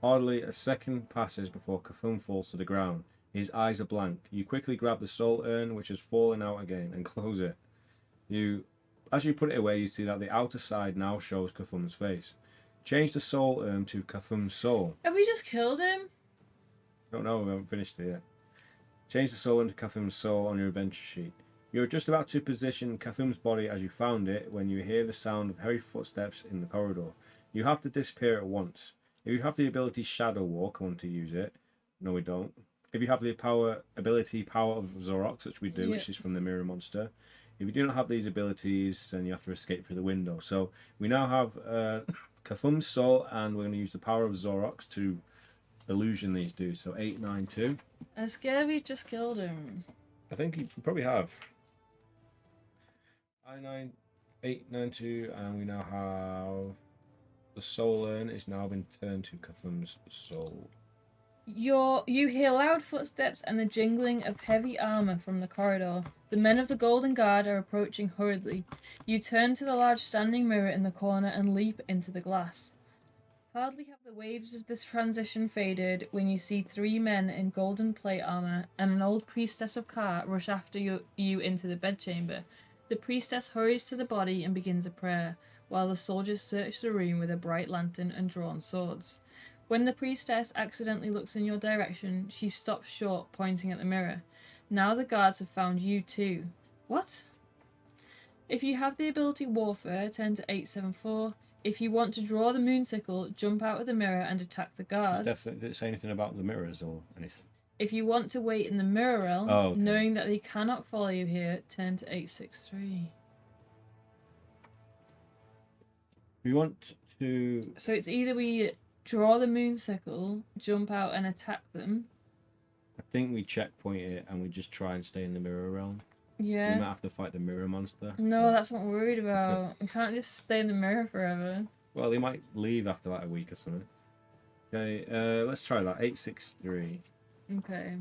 Hardly a second passes before Cthulhu falls to the ground. His eyes are blank. You quickly grab the soul urn, which has fallen out again, and close it. As you put it away, you see that the outer side now shows Cthulhu's face. Change the soul urn to Cthulhu's soul. Have we just killed him? Don't know, we haven't finished it yet. Change the soul into Cthulhu's soul on your adventure sheet. You're just about to position Cthulhu's body as you found it when you hear the sound of heavy footsteps in the corridor. You have to disappear at once. If you have the ability Shadow Walk, I want to use it. No, we don't. If you have the ability Power of Zorox, which we do, which is from the Mirror Monster. If you do not have these abilities, then you have to escape through the window. So we now have Cthulhu's soul, and we're going to use the Power of Zorox to illusion these dudes. So 892. I'm scared we just killed him. I think you probably have. 892, and we now have the soul urn is now been turned to Cthulhu's soul. You hear loud footsteps and the jingling of heavy armor from the corridor. The men of the Golden Guard are approaching hurriedly. You turn to the large standing mirror in the corner and leap into the glass. Hardly have the waves of this transition faded when you see 3 men in golden plate armor and an old priestess of Ka rush after you into the bedchamber. The priestess hurries to the body and begins a prayer, while the soldiers search the room with a bright lantern and drawn swords. When the priestess accidentally looks in your direction, she stops short, pointing at the mirror. Now the guards have found you too. What? If you have the ability Warfare, turn to 874. If you want to draw the moonsickle, jump out of the mirror and attack the guards. Did it say anything about the mirrors or anything? If you want to wait in the mirror realm, knowing that they cannot follow you here, turn to 863. We want to... So it's either we draw the moonsickle, jump out and attack them. I think we checkpoint it and we just try and stay in the mirror realm. Yeah. We might have to fight the mirror monster. No, that's what I'm worried about. We can't just stay in the mirror forever. Well, they might leave after like a week or something. Okay, let's try that. 863. Okay.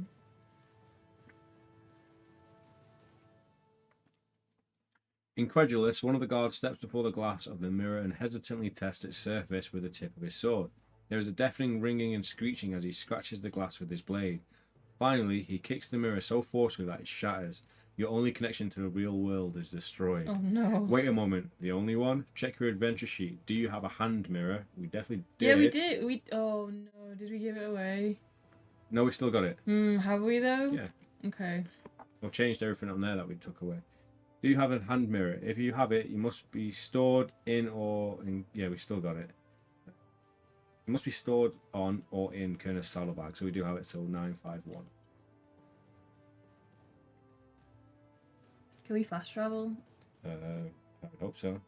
Incredulous, one of the guards steps before the glass of the mirror and hesitantly tests its surface with the tip of his sword. There is a deafening ringing and screeching as he scratches the glass with his blade. Finally, he kicks the mirror so forcefully that it shatters. Your only connection to the real world is destroyed. Oh no. Wait a moment. The only one? Check your adventure sheet. Do you have a hand mirror? We definitely did. Yeah, we did. Oh no, did we give it away? No, we still got it. Have we though? Yeah. Okay. I've changed everything on there that we took away. Do you have a hand mirror? If you have it, you must be stored in or in... Yeah, we still got it. It must be stored on or in Kerner's saddlebag. So we do have it, so 951. Can we fast travel? I would hope so.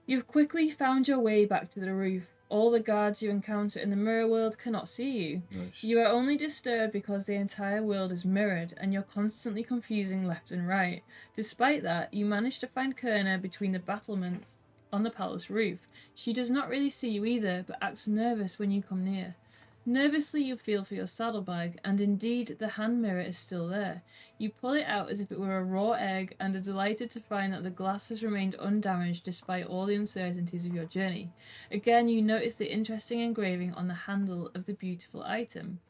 You've quickly found your way back to the roof. All the guards you encounter in the mirror world cannot see you. Nice. You are only disturbed because the entire world is mirrored and you're constantly confusing left and right. Despite that, you manage to find Kerner between the battlements on the palace roof. She does not really see you either, but acts nervous when you come near. Nervously you feel for your saddlebag, and indeed the hand mirror is still there. You pull it out as if it were a raw egg, and are delighted to find that the glass has remained undamaged despite all the uncertainties of your journey. Again, you notice the interesting engraving on the handle of the beautiful item.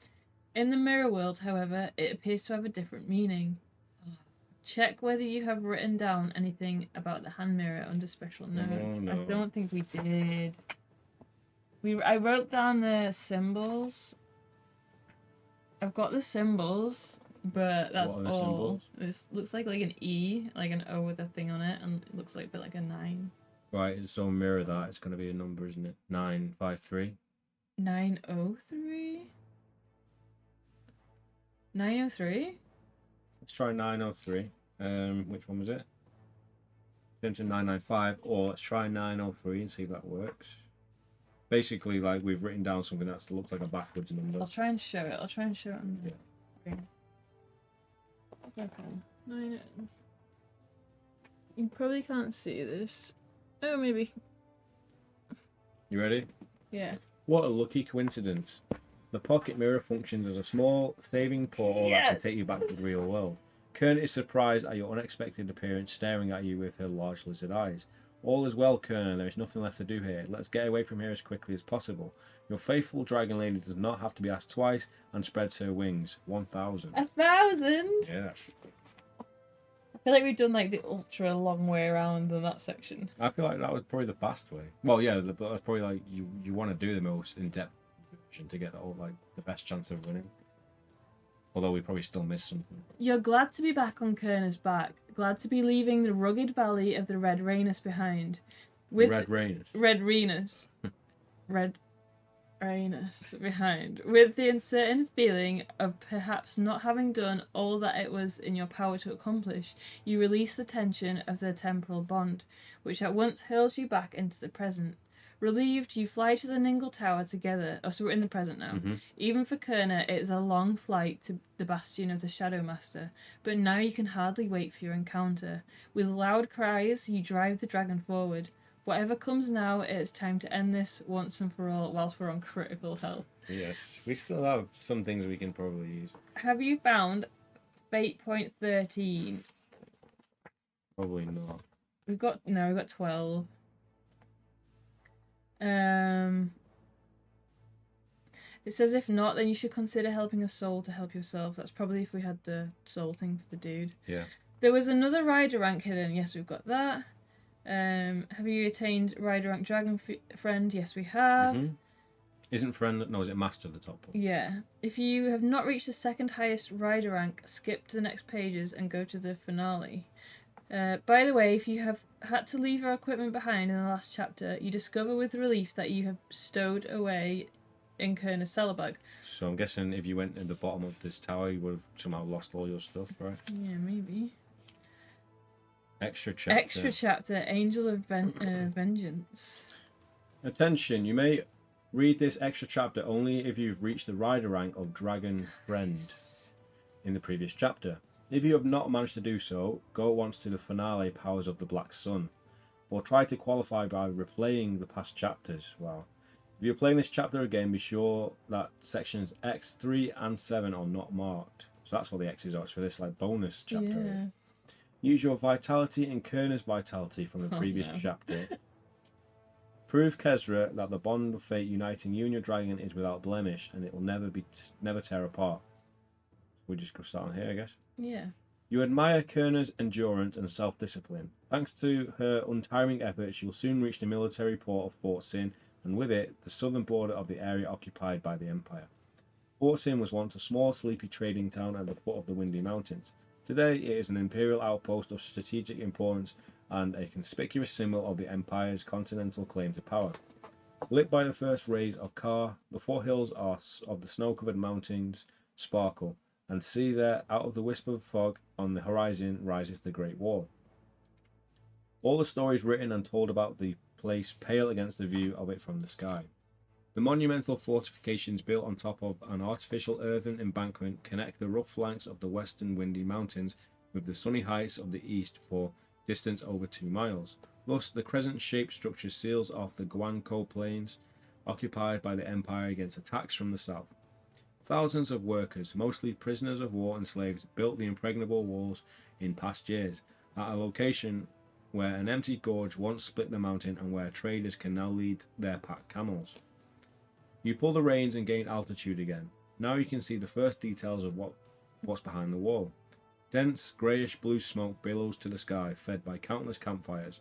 In the mirror world, however, it appears to have a different meaning. Check whether you have written down anything about the hand mirror under special note. Oh, no. I don't think we did. I wrote down the symbols. I've got the symbols, but that's What are the all. symbols? This looks like an E, like an O with a thing on it, and it looks like a bit like a 9. Right, so mirror that. It's going to be a number, isn't it? 953. 903? 903? Let's try 903. Which one was it? Turn to 995, or let's try 903 and see if that works. Basically, like, we've written down something that looks like a backwards number. I'll try and show it. On the screen. Okay. 9. You probably can't see this. Oh, maybe. You ready? Yeah. What a lucky coincidence. The pocket mirror functions as a small saving portal that can take you back to the real world. Kern is surprised at your unexpected appearance, staring at you with her large lizard eyes. All is well, Kerner. There is nothing left to do here. Let's get away from here as quickly as possible. Your faithful dragon lady does not have to be asked twice and spreads her wings. 1,000. 1,000? Yeah. I feel like we've done like the ultra long way around in that section. I feel like that was probably the fast way. Well, yeah, but that's probably like you want to do the most in-depth version to get the best chance of winning. Although we probably still missed something. You're glad to be back on Kerner's back. Glad to be leaving the rugged valley of the Red Rhenus behind. Red Rhenus. Red Rhenus. Red Rhenus behind. With the uncertain feeling of perhaps not having done all that it was in your power to accomplish, you release the tension of the temporal bond, which at once hurls you back into the present. Relieved, you fly to the Ningle Tower together. Oh, so we're in the present now. Mm-hmm. Even for Kerner, it is a long flight to the bastion of the Shadow Master, but now you can hardly wait for your encounter. With loud cries, you drive the dragon forward. Whatever comes now, it is time to end this once and for all, whilst we're on critical health. Yes, we still have some things we can probably use. Have you found Fate Point 13? Probably not. We've got 12. It says if not, then you should consider helping a soul to help yourself. That's probably if we had the soul thing for the dude. Yeah. There was another rider rank hidden. Yes, we've got that. Have you attained rider rank dragon friend? Yes, we have. Mm-hmm. Isn't friend? No, is it master of the top one? Yeah. If you have not reached the second highest rider rank, skip to the next pages and go to the finale. By the way, if you have had to leave your equipment behind in the last chapter, you discover with relief that you have stowed away in Kerner's saddlebag. So I'm guessing if you went to the bottom of this tower, you would have somehow lost all your stuff, right? Yeah, maybe. Extra chapter. Extra chapter, Angel of Vengeance. Attention, you may read this extra chapter only if you've reached the rider rank of Dragon Friend in the previous chapter. If you have not managed to do so, go once to the finale, Powers of the Black Sun, or try to qualify by replaying the past chapters. Wow. If you're playing this chapter again, be sure that sections X, 3 and 7 are not marked. So that's what the X's are. It's for this bonus chapter. Yeah. Use your vitality and Kerner's vitality from the previous chapter. Prove Kezra that the bond of fate uniting you and your dragon is without blemish, and it will never tear apart. We just go start on here, I guess. Yeah. You admire Kerner's endurance and self-discipline. Thanks to her untiring efforts, you will soon reach the military port of Fort Sin, and with it, the southern border of the area occupied by the Empire. Fort Sin was once a small, sleepy trading town at the foot of the Windy Mountains. Today, it is an imperial outpost of strategic importance and a conspicuous symbol of the Empire's continental claim to power. Lit by the first rays of Ka, the foothills of the snow-covered mountains sparkle, and see there, out of the wisp of fog on the horizon, rises the Great Wall. All the stories written and told about the place pale against the view of it from the sky. The monumental fortifications built on top of an artificial earthen embankment connect the rough flanks of the western Windy Mountains with the sunny heights of the east for distance over 2 miles. Thus, the crescent-shaped structure seals off the Guanco plains, occupied by the Empire against attacks from the south. Thousands of workers, mostly prisoners of war and slaves, built the impregnable walls in past years, at a location where an empty gorge once split the mountain and where traders can now lead their pack camels. You pull the reins and gain altitude again. Now you can see the first details of what's behind the wall. Dense, greyish-blue smoke billows to the sky, fed by countless campfires.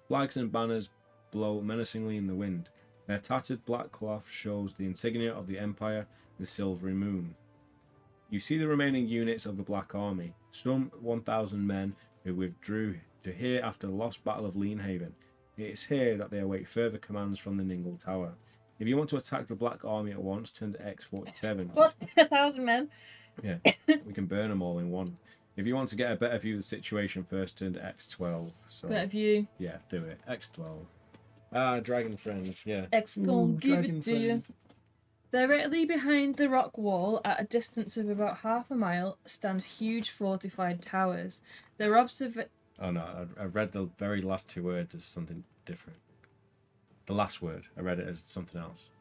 Flags and banners blow menacingly in the wind. Their tattered black cloth shows the insignia of the Empire, the silvery moon. You see the remaining units of the Black Army, some 1,000 men who withdrew to here after the lost Battle of Leanhaven. It is here that they await further commands from the Ningle Tower. If you want to attack the Black Army at once, turn to X47. What? 1,000 men? Yeah, we can burn them all in one. If you want to get a better view of the situation first, turn to X12. So, Better view. yeah, do it. X12. Dragon friend, yeah. X gon' give it to you. Directly behind the rock wall, at a distance of about half a mile, stand huge fortified towers. Their Oh no, I read the very last two words as something different. The last word, I read it as something else.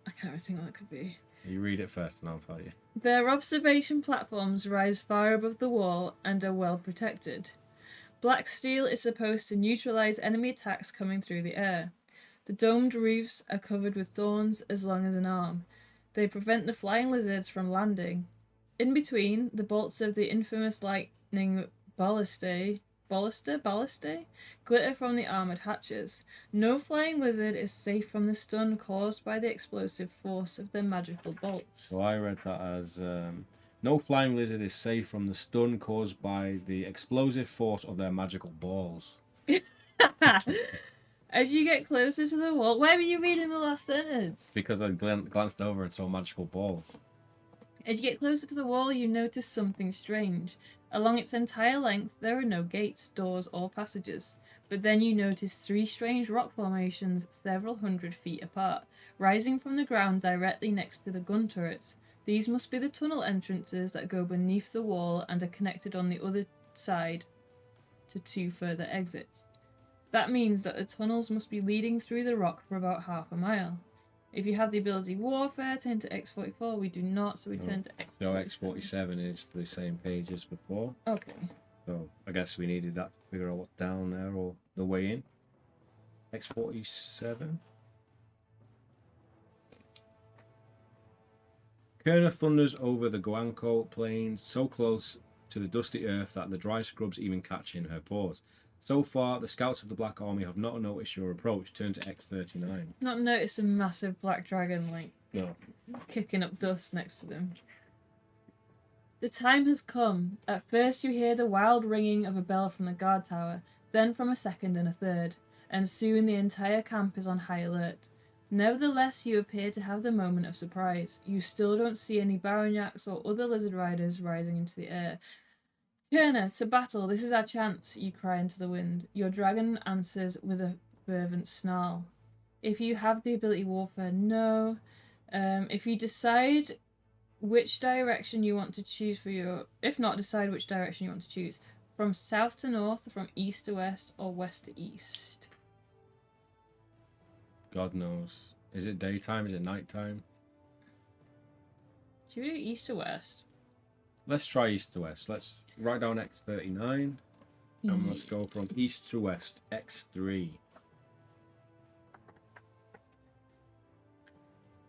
I can't really think what it could be. You read it first and I'll tell you. Their observation platforms rise far above the wall and are well protected. Black steel is supposed to neutralize enemy attacks coming through the air. The domed roofs are covered with thorns as long as an arm. They prevent the flying lizards from landing. In between, the bolts of the infamous lightning ballistae glitter from the armoured hatches. No flying lizard is safe from the stun caused by the explosive force of their magical bolts. So I read that as no flying lizard is safe from the stun caused by the explosive force of their magical balls. As you get closer to the wall, why were you reading the last sentence? Because I glanced over and saw magical balls. As you get closer to the wall, you notice something strange. Along its entire length, there are no gates, doors, or passages. But then you notice three strange rock formations several hundred feet apart, rising from the ground directly next to the gun turrets. These must be the tunnel entrances that go beneath the wall and are connected on the other side to two further exits. That means that the tunnels must be leading through the rock for about half a mile. If you have the ability Warfare, turn to X44. We do not, so we turn to X47. So X47 is the same page as before. Okay. So I guess we needed that to figure out what's down there or the way in. X47. Kerner thunders over the Guanco plains, so close to the dusty earth that the dry scrubs even catch in her paws. So far, the scouts of the Black Army have not noticed your approach. Turn to X39. Not noticed a massive black dragon, No. kicking up dust next to them. The time has come. At first you hear the wild ringing of a bell from the guard tower, then from a second and a third, and soon the entire camp is on high alert. Nevertheless, you appear to have the moment of surprise. You still don't see any baronyaks or other lizard riders rising into the air. Kerner, to battle, this is our chance, you cry into the wind. Your dragon answers with a fervent snarl. If you have the ability Warfare, no. If you decide which direction you want to choose for your... If not, decide which direction you want to choose. From south to north, from east to west, or west to east. God knows. Is it daytime? Is it nighttime? Should we do east to west? Let's try east to west. Let's write down X39. And let's go from east to west. X3.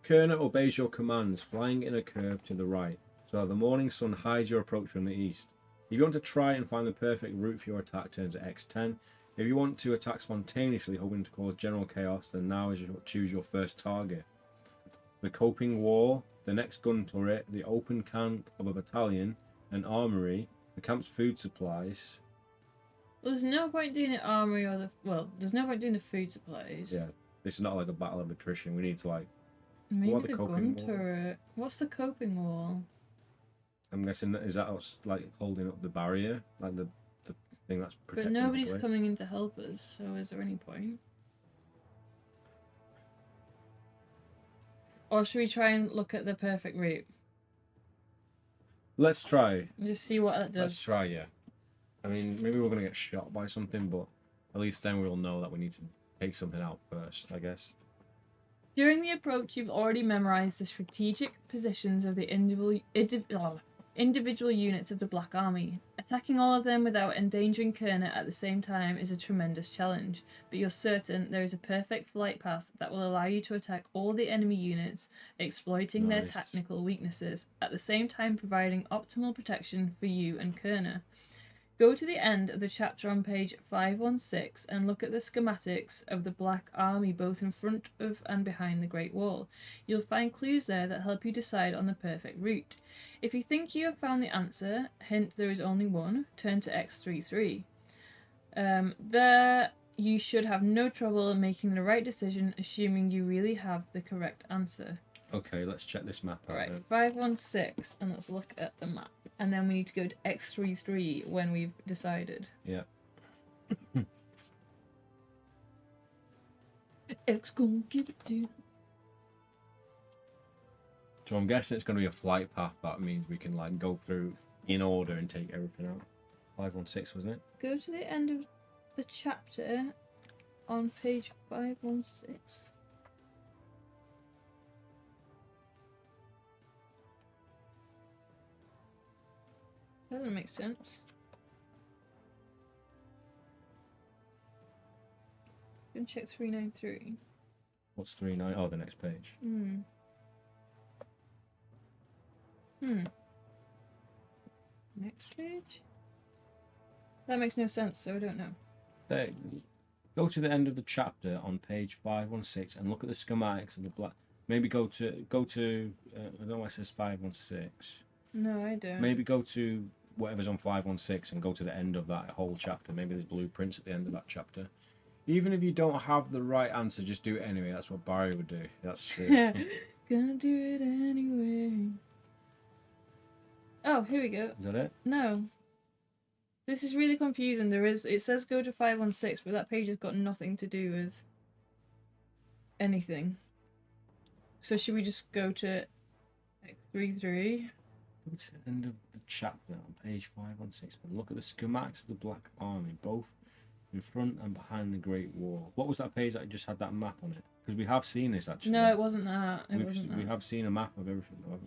Kerner obeys your commands, flying in a curve to the right, so that the morning sun hides your approach from the east. If you want to try and find the perfect route for your attack, turn to X10. If you want to attack spontaneously, hoping to cause general chaos, then now is you choose your first target. The coping wall, the next gun turret, the open camp of a battalion, an armory, the camp's food supplies. Well, there's no point doing the armory or the... Well, there's no point doing the food supplies. Yeah, this is not like a battle of attrition. We need to like... Maybe what are the coping gun wall? turret. What's the coping wall? I'm guessing is that us like holding up the barrier, like the thing that's But protecting. nobody's the way? coming in to help us, so is there any point? Or should we try and look at the perfect route? Let's try. And just see what that Let's does. try. Yeah. I mean, maybe we're gonna get shot by something, but At least then we'll know that we need to take something out first, I guess. During the approach, you've already memorized the strategic positions of the individual units of the Black Army. Attacking all of them without endangering Kerner at the same time is a tremendous challenge, but you're certain there is a perfect flight path that will allow you to attack all the enemy units, exploiting their technical weaknesses, at the same time providing optimal protection for you and Kerner. Go to the end of the chapter on page 516 and look at the schematics of the Black Army both in front of and behind the Great Wall. You'll find clues there that help you decide on the perfect route. If you think you have found the answer, hint there is only one, turn to X33. There you should have no trouble making the right decision, assuming you really have the correct answer. Okay, let's check this map out. Right, 516, and let's look at the map. And then we need to go to X33 when we've decided. Yeah. X gonna give it to you. So I'm guessing it's going to be a flight path. That means we can like go through in order and take everything out. 516, wasn't it? Go to the end of the chapter on page 516. That doesn't make sense. You can check 393. What's 39? Oh, the next page. Next page? That makes no sense, so I don't know. Hey, go to the end of the chapter on page 516 and look at the schematics of the black. Maybe go to I don't know why it says 516. No, I don't. Maybe go to whatever's on 516 and go to the end of that whole chapter. Maybe there's blueprints at the end of that chapter. Even if you don't have the right answer, just do it anyway. That's what Barry would do. That's true. Gonna do it anyway. Oh, here we go. Is that it? No. This is really confusing. It says go to 516, but that page has got nothing to do with anything. So should we just go to X33? Go to the end of the chapter on page 516 and look at the schematics of the Black Army, both in front and behind the Great Wall. What was that page that just had that map on it? Because we have seen this actually. No, it wasn't that. We have seen a map of everything, though.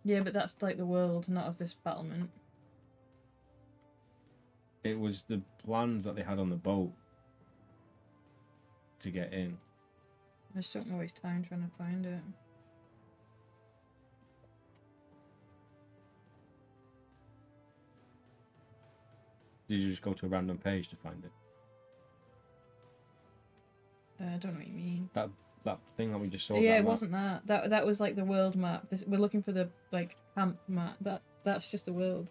Yeah, but that's like the world, not of this battlement. It was the plans that they had on the boat to get in. I just don't want to waste time trying to find it. Did you just go to a random page to find it? I don't know what you mean. That thing that we just saw. Yeah, it wasn't that. That was like the world map. We're looking for the like camp map. That's just the world.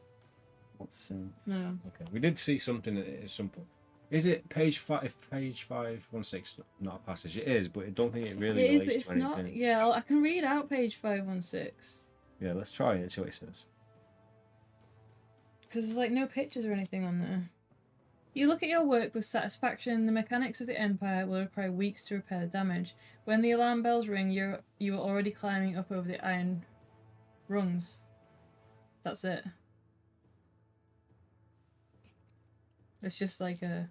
What's No. Okay, we did see something at some point. Is it page 5? If page 516 not a passage, it is, but I don't think it really It is, relates but it's to anything. not. Yeah, I can read out page 516. Yeah, let's try it and see what it says. Because there's like no pictures or anything on there. You look at your work with satisfaction. The mechanics of the Empire will require weeks to repair the damage. When the alarm bells ring, you are already climbing up over the iron rungs. That's it. It's just like a...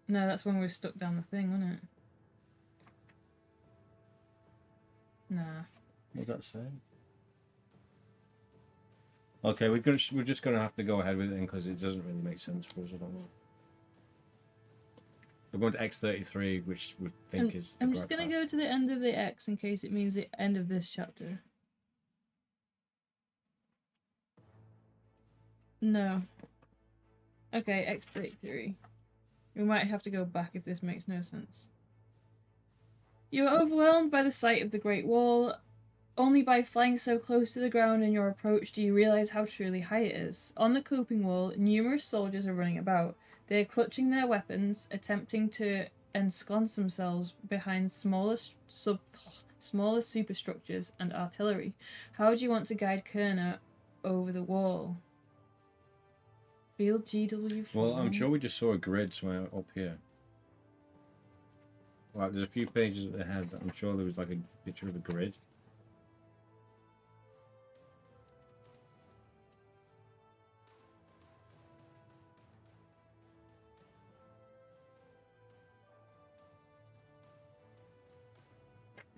No, that's when we're stuck down the thing, wasn't it? Nah. What does that say? Okay, we're just gonna have to go ahead with it because it doesn't really make sense for us. I don't know. We're going to X33, which we think is. I'm just gonna go to the end of the X in case it means the end of this chapter. No. Okay, X33. We might have to go back if this makes no sense. You are overwhelmed by the sight of the Great Wall. Only by flying so close to the ground in your approach do you realise how truly high it is. On the coping wall, numerous soldiers are running about. They are clutching their weapons, attempting to ensconce themselves behind smaller superstructures and artillery. How do you want to guide Kerner over the wall? Field GW4. Well, I'm sure we just saw a grid somewhere up here. Like, there's a few pages ahead. I'm sure there was like a picture of a grid.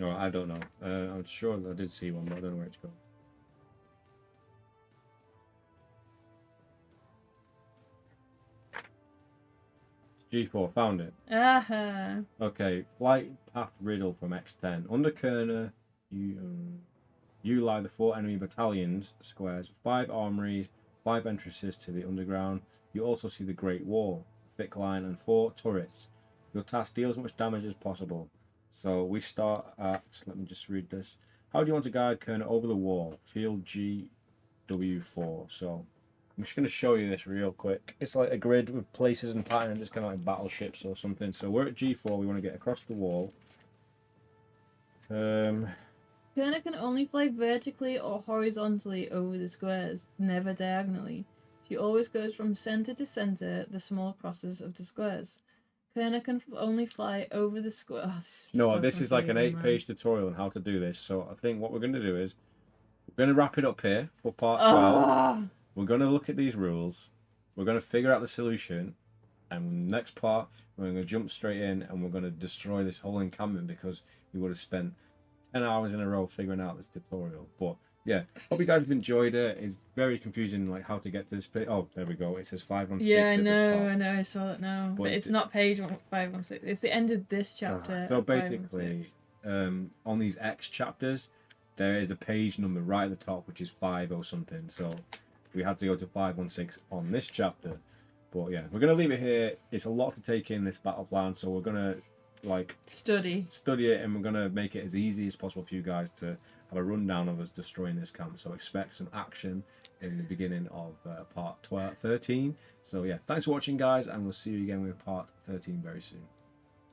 No, I don't know. I'm sure I did see one, but I don't know where it's gone. G4, found it. Aha. Okay, flight path riddle from X10. Under Kerner, you lie the 4 enemy battalions squares, 5 armories, 5 entrances to the underground. You also see the Great Wall, thick line, and 4 turrets. Your task: deal as much damage as possible. So we start at, let me just read this. How do you want to guide Kerner over the wall? Field GW4. So I'm just going to show you this real quick. It's like a grid with places and patterns, just kind of like battleships or something. So we're at G4, we want to get across the wall. Kerner can only fly vertically or horizontally over the squares, never diagonally. She always goes from center to center, the small crosses of the squares. Kerner can only fly over the square. Oh, this is like an 8-page tutorial on how to do this. So I think what we're going to do is we're going to wrap it up here for part 12. We're going to look at these rules. We're going to figure out the solution. And next part, we're going to jump straight in and we're going to destroy this whole encampment because we would have spent 10 hours in a row figuring out this tutorial. But yeah, hope you guys have enjoyed it. It's very confusing, like how to get to this page. Oh, there we go. It says 516. Yeah, at the top. I know, I saw that now. But it's not page 516. It's the end of this chapter. So basically, on these X chapters, there is a page number right at the top, which is 5 or something. So we had to go to 516 on this chapter. But yeah, we're going to leave it here. It's a lot to take in, this battle plan. So we're going to like study it, and we're going to make it as easy as possible for you guys to have a rundown of us destroying this camp. So expect some action in the beginning of part 13. So yeah, thanks for watching, guys, and we'll see you again with part 13 very soon.